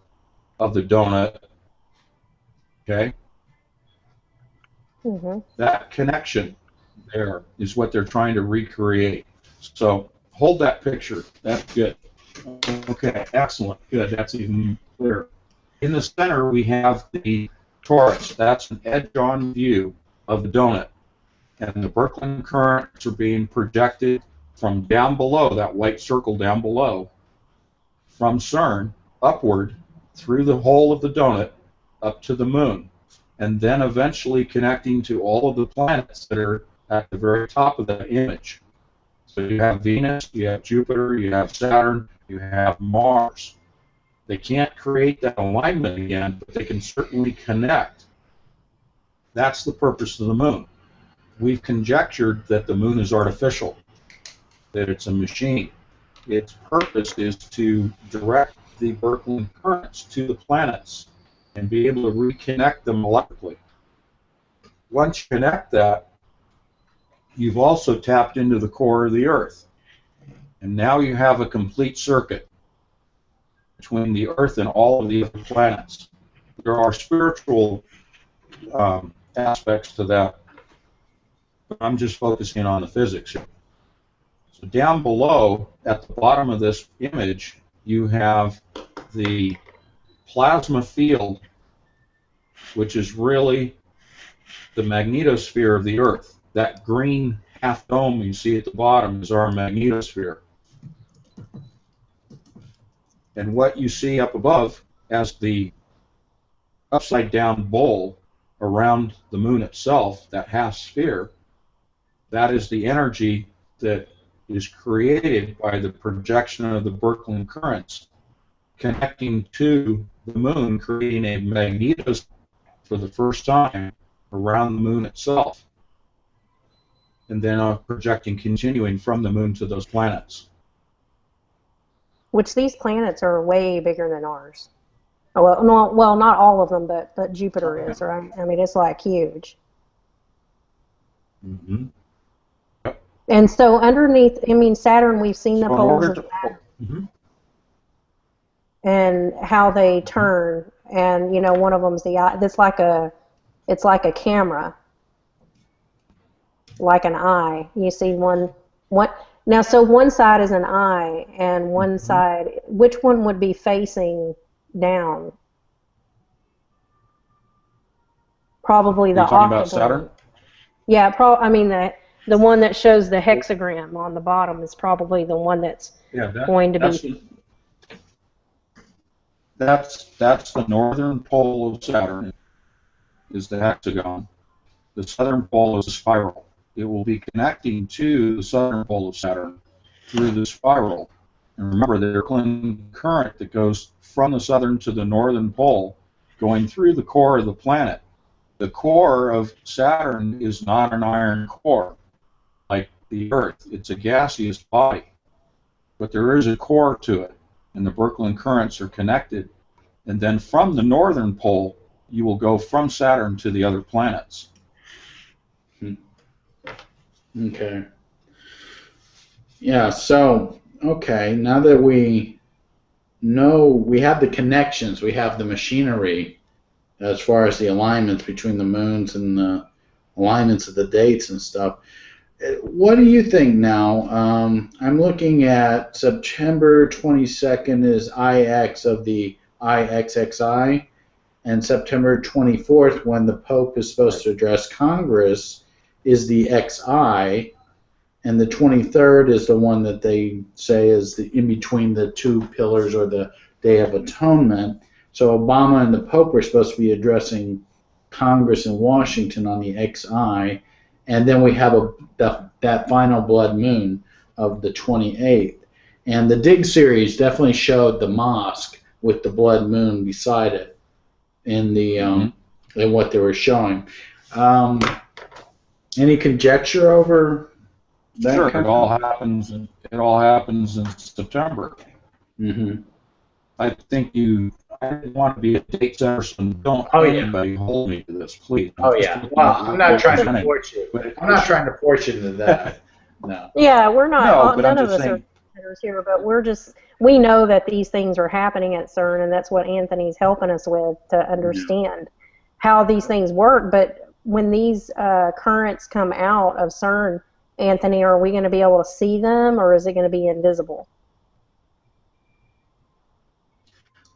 of the donut, okay? That connection there is what they're trying to recreate. So hold that picture. That's good. Okay, excellent. Good. That's even clearer. In the center, we have the torus. That's an edge-on view of the donut. And the Birkeland currents are being projected from down below, that white circle down below, from Cern upward through the hole of the donut up to the moon, and then eventually connecting to all of the planets that are at the very top of that image. So you have Venus, you have Jupiter, you have Saturn, you have Mars. They can't create that alignment again, but they can certainly connect. That's the purpose of the moon. We've conjectured that the moon is artificial, that it's a machine. Its purpose is to direct the Birkeland currents to the planets and be able to reconnect them electrically. Once you connect that, you've also tapped into the core of the Earth. And now you have a complete circuit between the Earth and all of the other planets. There are spiritual aspects to that, but I'm just focusing on the physics here. So down below, at the bottom of this image, you have the plasma field, which is really the magnetosphere of the Earth. That green half dome you see at the bottom is our magnetosphere. And what you see up above as the upside down bowl around the moon itself, that half sphere, that is the energy that is created by the projection of the Birkeland currents connecting to the moon, creating a magnetosphere for the first time around the moon itself, and then projecting, continuing from the moon to those planets. Which these planets are way bigger than ours. Oh, well, no, well, not all of them, but Jupiter is, right? I mean, it's like huge. Mm-hmm. And so underneath, I mean, Saturn, we've seen the So in poles order of to, Saturn Mhm. and how they turn. And you know, one of them's the eye. It's like a camera, like an eye. You see one. Now, so one side is an eye, and one side. Which one would be facing down? Probably the Are you talking about octagon. Saturn? Yeah, I mean the one that shows the hexagram on the bottom is probably the one that's going to be. That's the northern pole of Saturn, is the hexagon. The southern pole is a spiral. It will be connecting to the southern pole of Saturn through the spiral. And remember, there's a current that goes from the southern to the northern pole, going through the core of the planet. The core of Saturn is not an iron core like the Earth. It's a gaseous body. But there is a core to it, and the Birkeland currents are connected. And then from the northern pole, you will go from Saturn to the other planets. Okay. Yeah, so, okay, now that we know we have the connections, we have the machinery as far as the alignments between the moons and the alignments of the dates and stuff. What do you think now? I'm looking at September 22nd is IX of the IXXI, and September 24th, when the Pope is supposed to address Congress, is the XI, and the 23rd is the one that they say is the in between the two pillars or the Day of Atonement. So Obama and the Pope are supposed to be addressing Congress in Washington on the XI, and then we have that final blood moon of the 28th. And the Dig series definitely showed the mosque with the blood moon beside it in the in what they were showing. Any conjecture over that? Sure, it all happens in September. Mm-hmm. I think I didn't want to be a date setter, so don't anybody hold me to this, please. Well, I'm not trying to force you. I'm not trying to force you into that. No. Yeah, we're not. No, but none I'm of just us saying, are sitters here, but we know that these things are happening at CERN, and that's what Anthony's helping us with to understand how these things work. But when these currents come out of CERN, Anthony, are we going to be able to see them, or is it going to be invisible?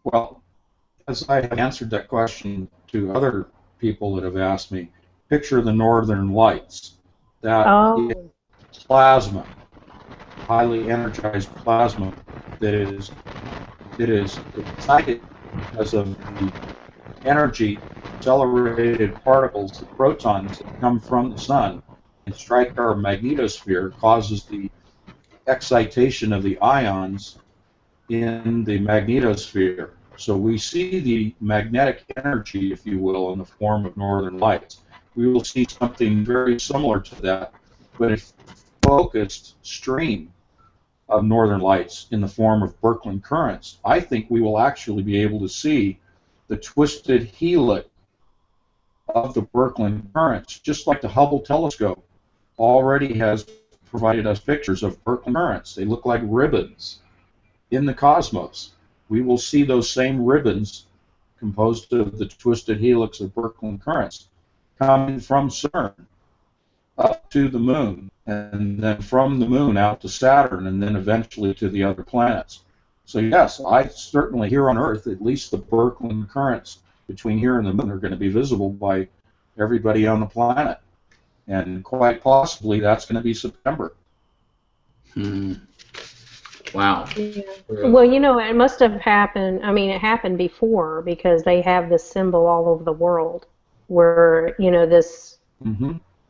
well, as I have answered that question to other people that have asked me, picture the northern lights. That is plasma, highly energized plasma that is excited because of the energy accelerated particles, the protons that come from the sun and strike our magnetosphere, causes the excitation of the ions in the magnetosphere. So we see the magnetic energy, if you will, in the form of northern lights. We will see something very similar to that, but a focused stream of northern lights in the form of Birkeland currents. I think we will actually be able to see the twisted helix of the Birkeland currents, just like the Hubble telescope already has provided us pictures of Birkeland currents. They look like ribbons in the cosmos. We will see those same ribbons composed of the twisted helix of Birkeland currents coming from Cern up to the moon, and then from the moon out to Saturn, and then eventually to the other planets. So yes, I certainly here on Earth, at least the Birkeland currents between here and the moon are going to be visible by everybody on the planet. And quite possibly that's going to be September. Wow. Yeah. Well, you know, it must have happened. I mean, it happened before because they have this symbol all over the world where, you know, this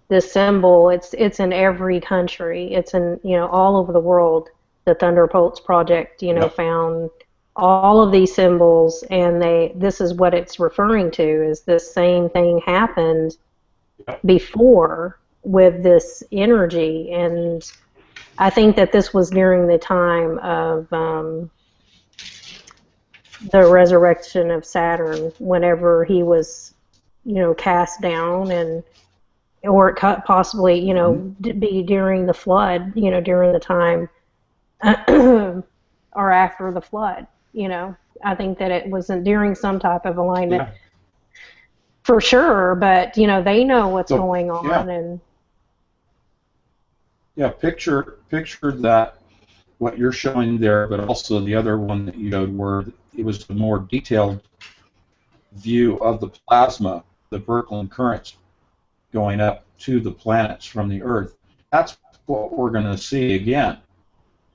this symbol, it's in every country. It's in, you know, all over the world. The Thunderbolts Project, you know, found all of these symbols, and this is what it's referring to, is this same thing happened before with this energy. And I think that this was during the time of the resurrection of Saturn, whenever he was, you know, cast down, and or it could possibly, you know, be during the flood, you know, during the time or after the flood, you know. I think that it wasn't during some type of alignment for sure, but, you know, they know what's going on. And picture that, what you're showing there, but also the other one that you showed where it was a more detailed view of the plasma, the Birkeland currents going up to the planets from the Earth. That's what we're going to see again.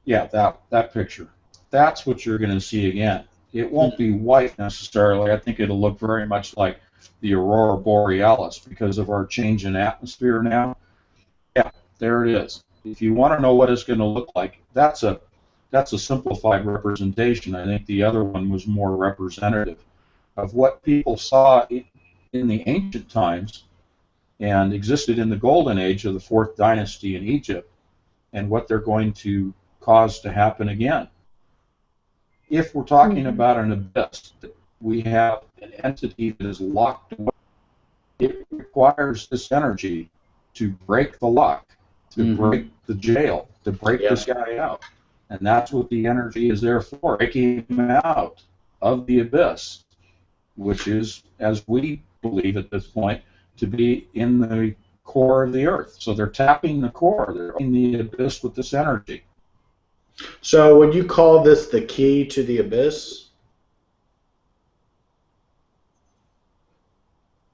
Yeah, that picture. That's what you're going to see again. It won't be white necessarily. I think it'll look very much like the aurora borealis because of our change in atmosphere now. Yeah, there it is. If you want to know what it's going to look like, that's a simplified representation. I think the other one was more representative of what people saw in the ancient times and existed in the golden age of the 4th dynasty in Egypt, and what they're going to cause to happen again. If we're talking about an abyss, we have an entity that is locked away. It requires this energy to break the lock, to break the jail, to break this guy out. And that's what the energy is there for, breaking him out of the abyss, which is, as we believe at this point, to be in the core of the Earth. So they're tapping the core, they're in the abyss with this energy. So would you call this the key to the abyss?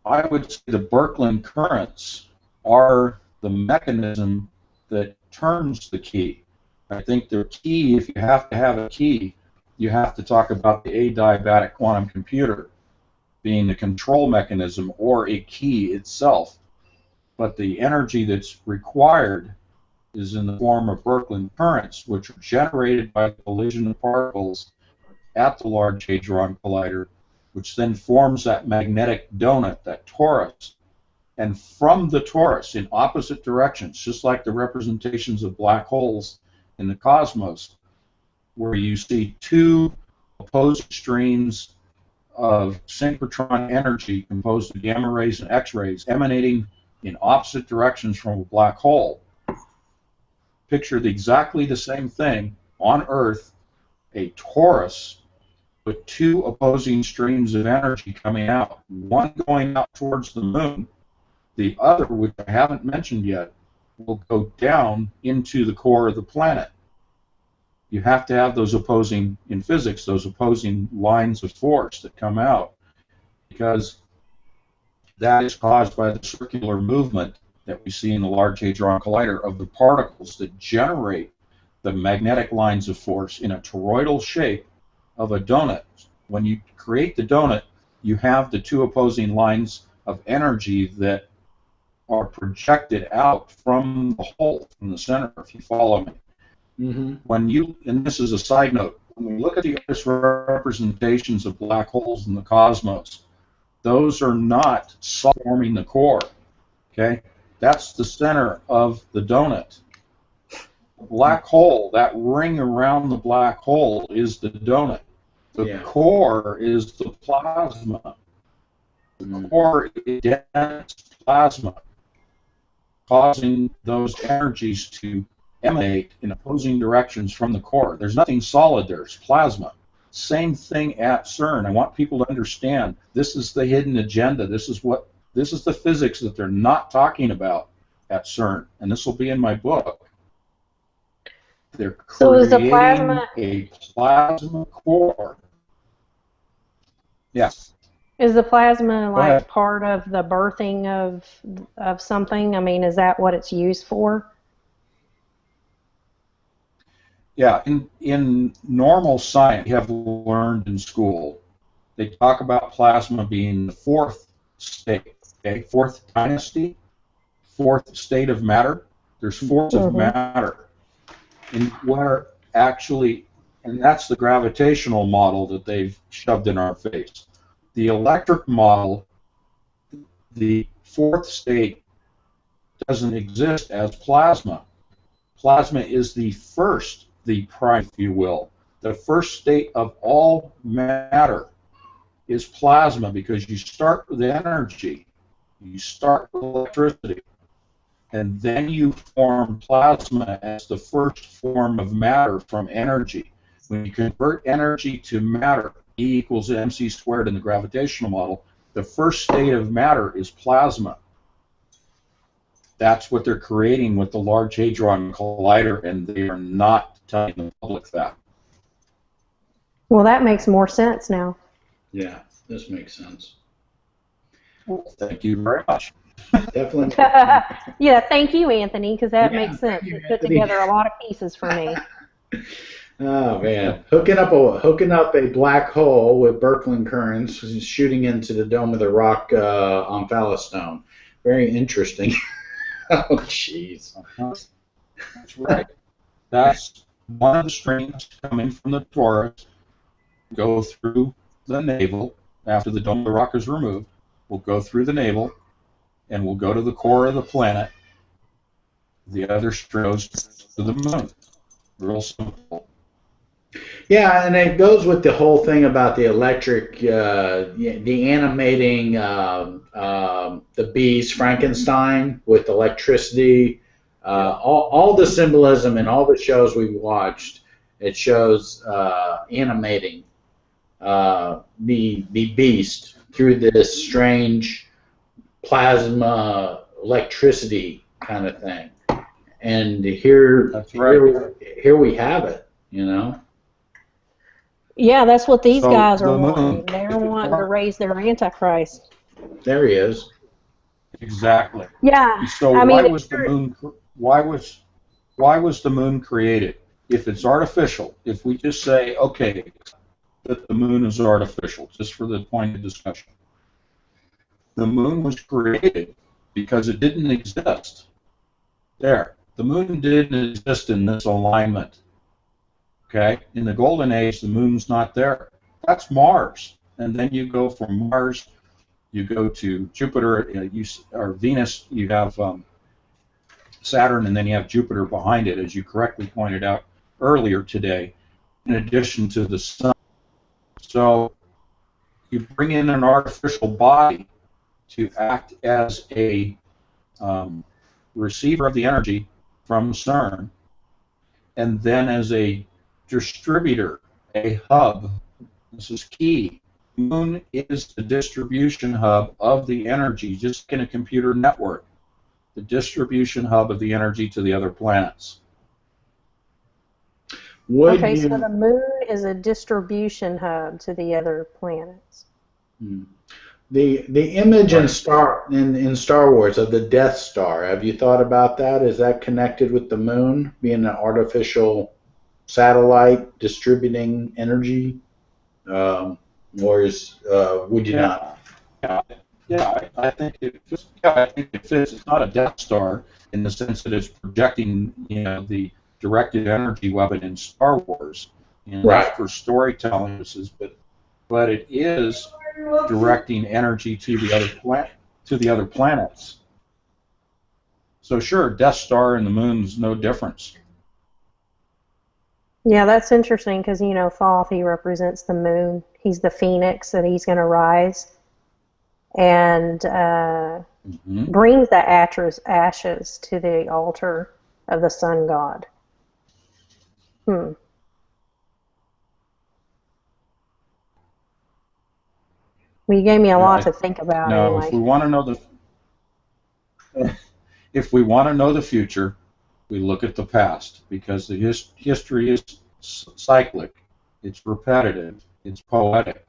I would say the Birkeland currents are the mechanism that turns the key. I think the key, if you have to have a key, you have to talk about the adiabatic quantum computer being the control mechanism or a key itself. But the energy that's required is in the form of Birkeland currents, which are generated by the collision of particles at the Large Hadron Collider, which then forms that magnetic donut, that torus. And from the torus, in opposite directions, just like the representations of black holes in the cosmos, where you see two opposing streams of synchrotron energy composed of gamma rays and X-rays emanating in opposite directions from a black hole. Picture exactly the same thing on Earth, a torus with two opposing streams of energy coming out, one going out towards the moon, the other, which I haven't mentioned yet, will go down into the core of the planet. You have to have those opposing, in physics, those opposing lines of force that come out, because that is caused by the circular movement that we see in the Large Hadron Collider of the particles that generate the magnetic lines of force in a toroidal shape of a donut. When you create the donut, you have the two opposing lines of energy that are projected out from the hole, from the center, if you follow me. When you, and this is a side note, when we look at the Earth's representations of black holes in the cosmos, those are not forming the core, okay? That's the center of the donut. The black hole, that ring around the black hole, is the donut. The core is the plasma. The core is dense plasma, causing those energies to emanate in opposing directions from the core. There's nothing solid there. It's plasma. Same thing at CERN. I want people to understand this is the hidden agenda. This is the physics that they're not talking about at CERN, and this will be in my book. They're creating a plasma core. Yeah. Is the plasma like part of the birthing of something? I mean, is that what it's used for? Yeah, in normal science, you have learned in school, they talk about plasma being the fourth state, okay? Fourth dynasty, fourth state of matter. There's force of matter. And where actually, and that's the gravitational model that they've shoved in our face. The electric model, the fourth state doesn't exist as plasma. Plasma is the first, the prime, if you will. The first state of all matter is plasma because you start with energy, you start with electricity, and then you form plasma as the first form of matter from energy. When you convert energy to matter, E equals mc squared in the gravitational model, the first state of matter is plasma. That's what they're creating with the Large Hadron Collider, and they are not telling the public that. Well, that makes more sense now. Yeah, this makes sense. Well, thank you very much. Definitely. Yeah, thank you, Anthony, because that makes sense. You put together a lot of pieces for me. Oh man, hooking up a black hole with Birkeland currents, shooting into the dome of the rock on Phallostone. Very interesting. Oh, jeez. That's right. That's one of the streams coming from the torus, go through the navel after the dome of the rock is removed. We'll go through the navel, and we'll go to the core of the planet. The other stream goes to the moon. Real simple. Yeah, and it goes with the whole thing about the electric, the animating the beast Frankenstein with electricity. All the symbolism in all the shows we've watched, it shows animating the beast through this strange plasma electricity kind of thing. And here we have it, you know. Yeah, that's what these So guys are the moon, wanting. They're wanting to raise their Antichrist. There he is. Exactly. Yeah. So I mean, why was the moon? Why was the moon created? If it's artificial, if we just say, okay, that the moon is artificial, just for the point of discussion, the moon was created because it didn't exist. There, the moon didn't exist in this alignment. Okay, in the golden age, the moon's not there. That's Mars, and then you go from Mars, you go to Jupiter, or Venus. You have Saturn, and then you have Jupiter behind it, as you correctly pointed out earlier today. In addition to the sun, so you bring in an artificial body to act as a receiver of the energy from Cern, and then as a distributor, a hub. This is key. Moon is the distribution hub of the energy, just in a computer network. The distribution hub of the energy to the other planets. So the moon is a distribution hub to the other planets. The image in Star Wars of the Death Star, have you thought about that? Is that connected with the moon being an artificial satellite distributing energy, or would you not? Yeah, I think it fits. Yeah, I think it fits. It's not a Death Star in the sense that it's projecting, the directed energy weapon in Star Wars, right, for storytelling purposes, but it is directing energy to the other planets. So sure, Death Star and the moon's no difference. Yeah, that's interesting because, Thoth, he represents the moon. He's the phoenix, and he's going to rise and brings the ashes to the altar of the sun god. Hmm. Well, you gave me a lot to think about No, anyway. if we want to know the future, we look at the past, because the history is cyclic, it's repetitive, it's poetic,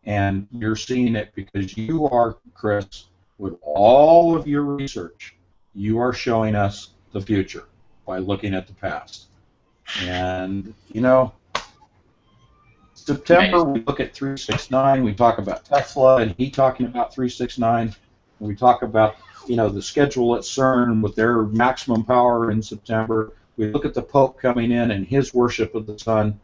and you're seeing it because you are, Chris, with all of your research, you are showing us the future by looking at the past. And, September, we look at 369, we talk about Tesla and he talking about 369, we talk about, the schedule at Cern with their maximum power in September. We look at the Pope coming in and his worship of the sun.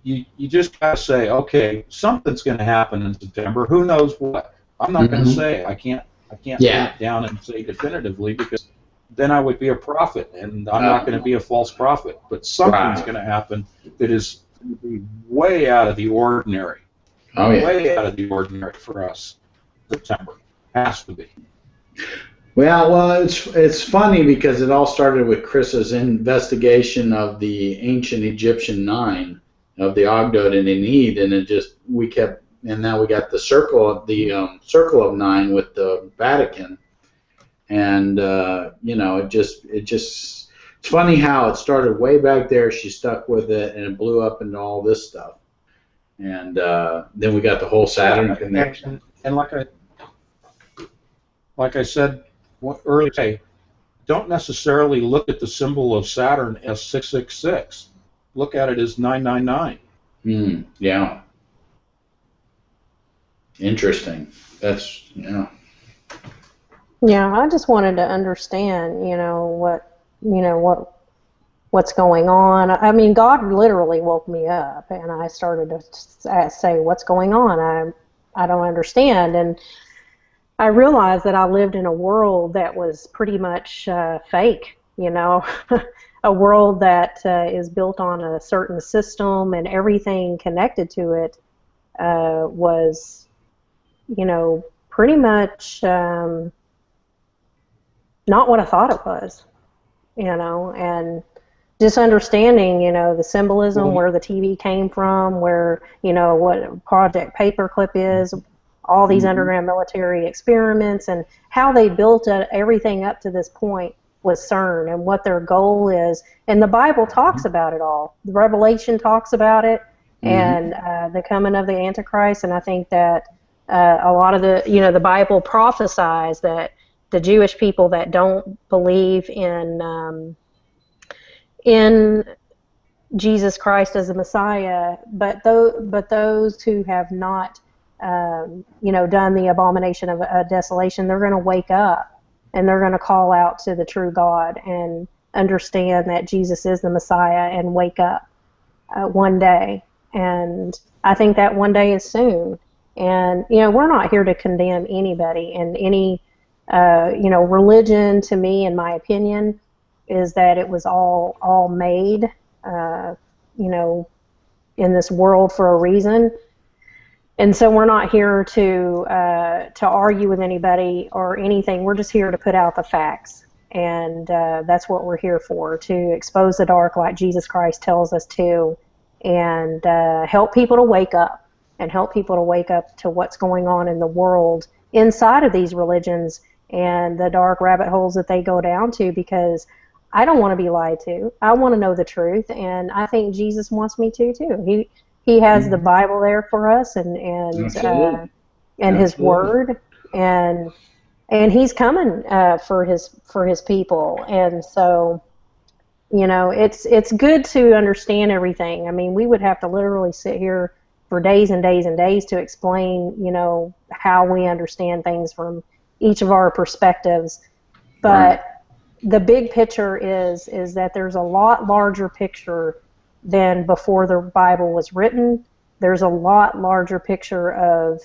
You just got to say, okay, something's going to happen in September. Who knows what? I'm not going to say. I can't pin it down and say definitively, because then I would be a prophet, and I'm not going to be a false prophet. But something's going to happen that is going to be way out of the ordinary. Oh, yeah. Way out of the ordinary for us. September has to be. Well, it's funny because it all started with Chris's investigation of the ancient Egyptian 9 of the Ogdod and Enid, and and now we got the circle of 9 with the Vatican, and it's funny how it started way back there. She stuck with it, and it blew up into all this stuff, and then we got the whole Saturn connection. And like I said earlier, don't necessarily look at the symbol of Saturn as 666. Look at it as 999. Yeah. Interesting. That's, Yeah, I just wanted to understand, what's going on. I mean, God literally woke me up, and I started to say, "What's going on? I don't understand." And I realized that I lived in a world that was pretty much fake, a world that is built on a certain system, and everything connected to it was, pretty much not what I thought it was, and just understanding, the symbolism, where the TV came from, where, what Project Paperclip is, all these underground military experiments, and how they built everything up to this point with CERN, and what their goal is. And the Bible talks about it all. The Revelation talks about it, and the coming of the Antichrist. And I think that a lot of the Bible prophesies that the Jewish people that don't believe in Jesus Christ as the Messiah, but those who have not done the abomination of desolation, they're going to wake up, and they're going to call out to the true God and understand that Jesus is the Messiah, and wake up one day. And I think that one day is soon. And we're not here to condemn anybody, and any religion, to me, in my opinion, is that it was all made in this world for a reason. And so we're not here to argue with anybody or anything. We're just here to put out the facts, and that's what we're here for, to expose the dark like Jesus Christ tells us to, and help people to wake up, and help people to wake up to what's going on in the world inside of these religions and the dark rabbit holes that they go down to, because I don't want to be lied to. I want to know the truth, and I think Jesus wants me to too. He has the Bible there for us, and His Word, and He's coming for His people. And so, it's good to understand everything. I mean, we would have to literally sit here for days and days and days to explain, how we understand things from each of our perspectives. But the big picture is that there's a lot larger picture than before the Bible was written. There's a lot larger picture of,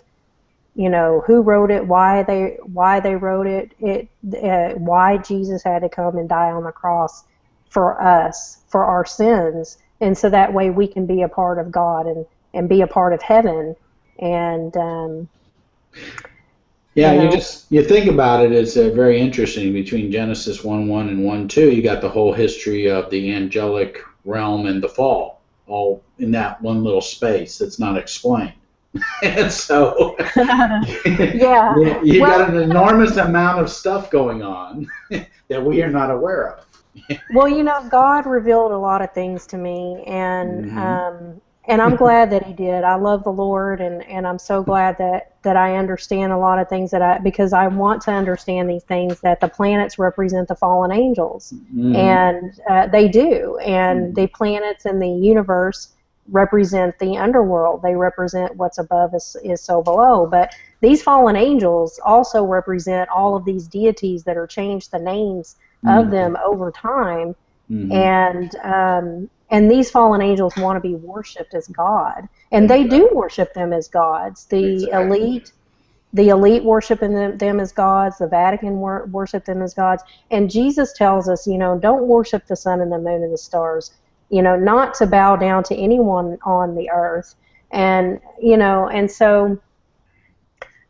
who wrote it, why they wrote it, why Jesus had to come and die on the cross for us, for our sins, and so that way we can be a part of God and be a part of heaven. And you think about it, it's very interesting. Between Genesis 1:1 and 1:2, you got the whole history of the angelic realm and the fall, all in that one little space that's not explained. And so Yeah. you Well, got an enormous amount of stuff going on that we are not aware of. well, God revealed a lot of things to me, and I'm glad that He did. I love the Lord, and I'm so glad that I understand a lot of things because I want to understand these things, that the planets represent the fallen angels, and they do, and the planets in the universe represent the underworld. They represent what's above is so below. But these fallen angels also represent all of these deities that are changed the names of them over time, and these fallen angels want to be worshipped as God, and they do worship them as gods. The elite worship them as gods. The Vatican worship them as gods. And Jesus tells us, don't worship the sun and the moon and the stars. Not to bow down to anyone on the earth. And so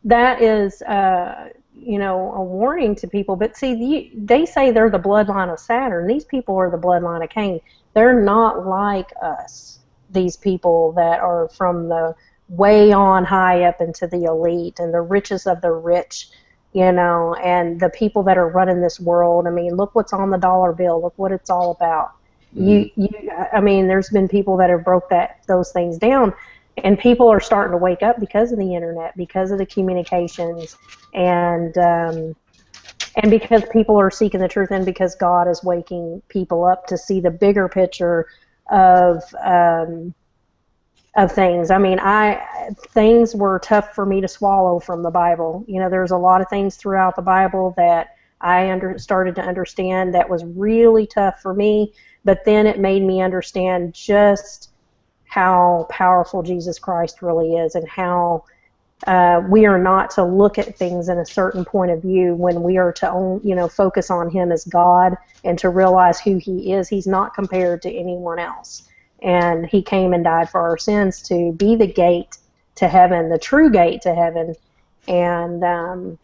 that is, a warning to people. But see, they say they're the bloodline of Saturn. These people are the bloodline of Cain. They're not like us, these people that are from the way on high up into the elite and the richest of the rich, and the people that are running this world. I mean, look what's on the dollar bill. Look what it's all about. I mean, there's been people that have broke those things down, and people are starting to wake up because of the internet, because of the communications, and because people are seeking the truth, and because God is waking people up to see the bigger picture of things. I mean, things were tough for me to swallow from the Bible. There's a lot of things throughout the Bible that I started to understand that was really tough for me, but then it made me understand just how powerful Jesus Christ really is, and how we are not to look at things in a certain point of view, when we are to focus on Him as God, and to realize who He is. He's not compared to anyone else, and He came and died for our sins to be the gate to heaven, the true gate to heaven. And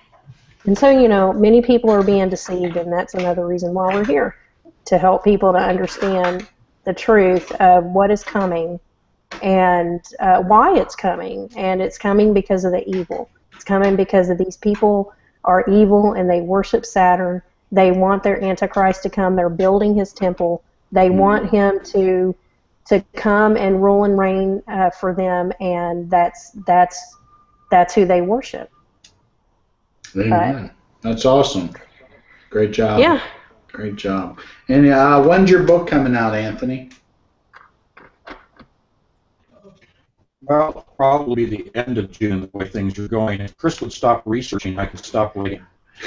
so many people are being deceived, and that's another reason why we're here, to help people to understand the truth of what is coming, and why it's coming. And it's coming because of the evil. It's coming because of these people are evil, and they worship Saturn. They want their Antichrist to come. They're building his temple. They want him to come and rule and reign for them, and that's who they worship. Amen. That's awesome. Great job. Yeah. Great job. And when's your book coming out, Anthony? Well, probably the end of June, the way things are going. If Chris would stop researching, I could stop waiting.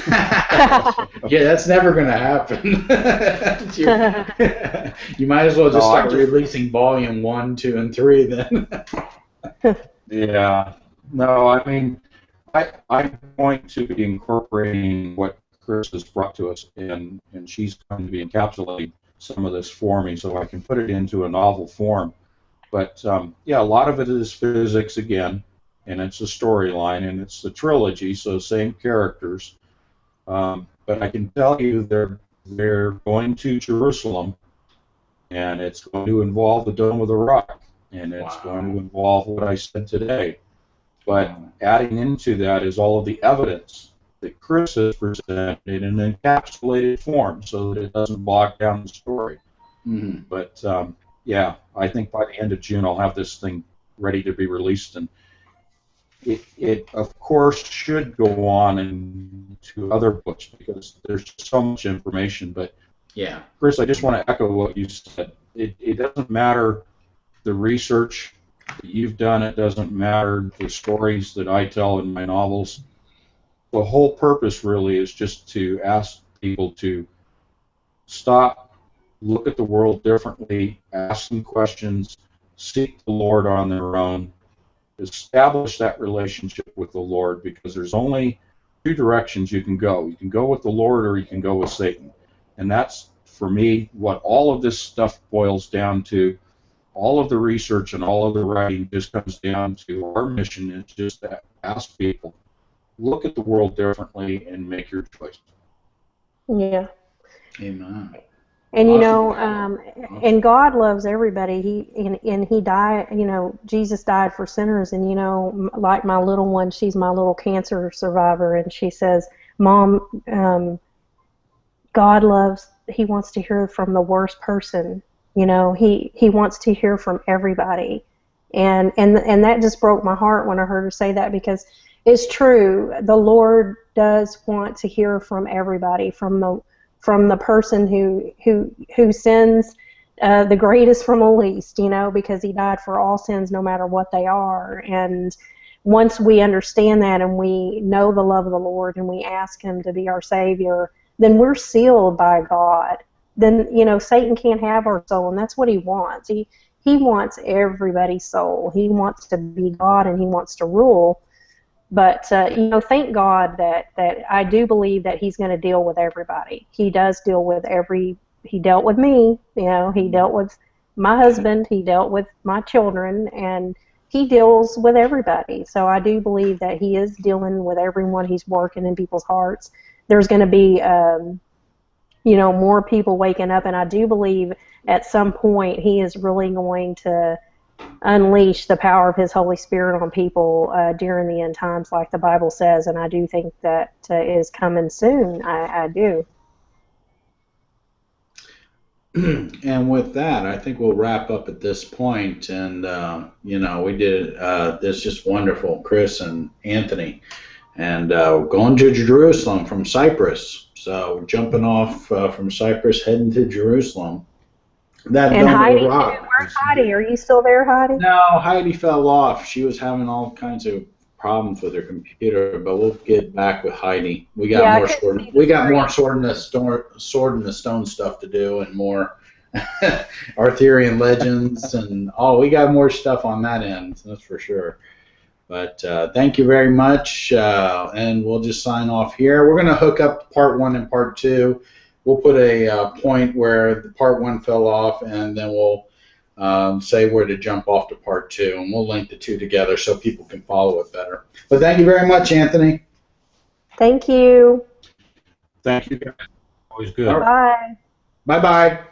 Yeah, that's never going to happen. You might as well just start releasing volume 1, 2, and 3 then. Yeah. No, I mean, I'm going to be incorporating what Chris has brought to us, and she's going to be encapsulating some of this for me so I can put it into a novel form. But, yeah, a lot of it is physics again, and it's a storyline, and it's the trilogy, so same characters. But I can tell you they're going to Jerusalem, and it's going to involve the Dome of the Rock, and it's going to involve what I said today. But adding into that is all of the evidence that Chris has presented in an encapsulated form so that it doesn't bog down the story. But, yeah, I think by the end of June I'll have this thing ready to be released, and it of course should go on into other books because there's so much information. But yeah, Chris, I just want to echo what you said. It doesn't matter the research that you've done. It doesn't matter the stories that I tell in my novels. The whole purpose really is just to ask people to stop, look at the world differently, ask some questions, seek the Lord on their own, establish that relationship with the Lord, because there's only two directions you can go. You can go with the Lord or you can go with Satan. And that's, for me, what all of this stuff boils down to. All of the research and all of the writing just comes down to our mission is just to ask people, look at the world differently and make your choice. Yeah. Amen. And you Awesome. know, and God loves everybody. He died. You know, Jesus died for sinners. And you know, like my little one, she's my little cancer survivor, and she says, "Mom, God loves. He wants to hear from the worst person. You know, he wants to hear from everybody." And that just broke my heart when I heard her say that, because it's true. The Lord does want to hear from everybody, from the person who sins the greatest from the least, you know, because he died for all sins no matter what they are. And once we understand that and we know the love of the Lord and we ask him to be our Savior, then we're sealed by God. Then, you know, Satan can't have our soul, and that's what he wants. He wants everybody's soul. He wants to be God and he wants to rule. But, you know, thank God that I do believe that he's going to deal with everybody. He does deal with he dealt with me, you know, he dealt with my husband, he dealt with my children, and he deals with everybody. So I do believe that he is dealing with everyone. He's working in people's hearts. There's going to be, you know, more people waking up, and I do believe at some point he is really going to unleash the power of his Holy Spirit on people during the end times, like the Bible says, and I do think that is coming soon. I do. And with that, I think we'll wrap up at this point. And you know, we did this just wonderful, Chris and Anthony, and going to Jerusalem from Cyprus. So we're jumping off from Cyprus, heading to Jerusalem. That And dome of Heidi, the too. rock. Where's Heidi? Are you still there, Heidi? No, Heidi fell off. She was having all kinds of problems with her computer, but we'll get back with Heidi. We got Yeah, more sword. We got more sword in the stone stuff to do, and more Arthurian legends, and we got more stuff on that end. That's for sure. But thank you very much, and we'll just sign off here. We're going to hook up part 1 and part 2. We'll put a point where the part 1 fell off, and then we'll say where to jump off to part 2, and we'll link the two together so people can follow it better. But thank you very much, Anthony. Thank you. Thank you, guys. Always good. All right. Bye. Bye-bye.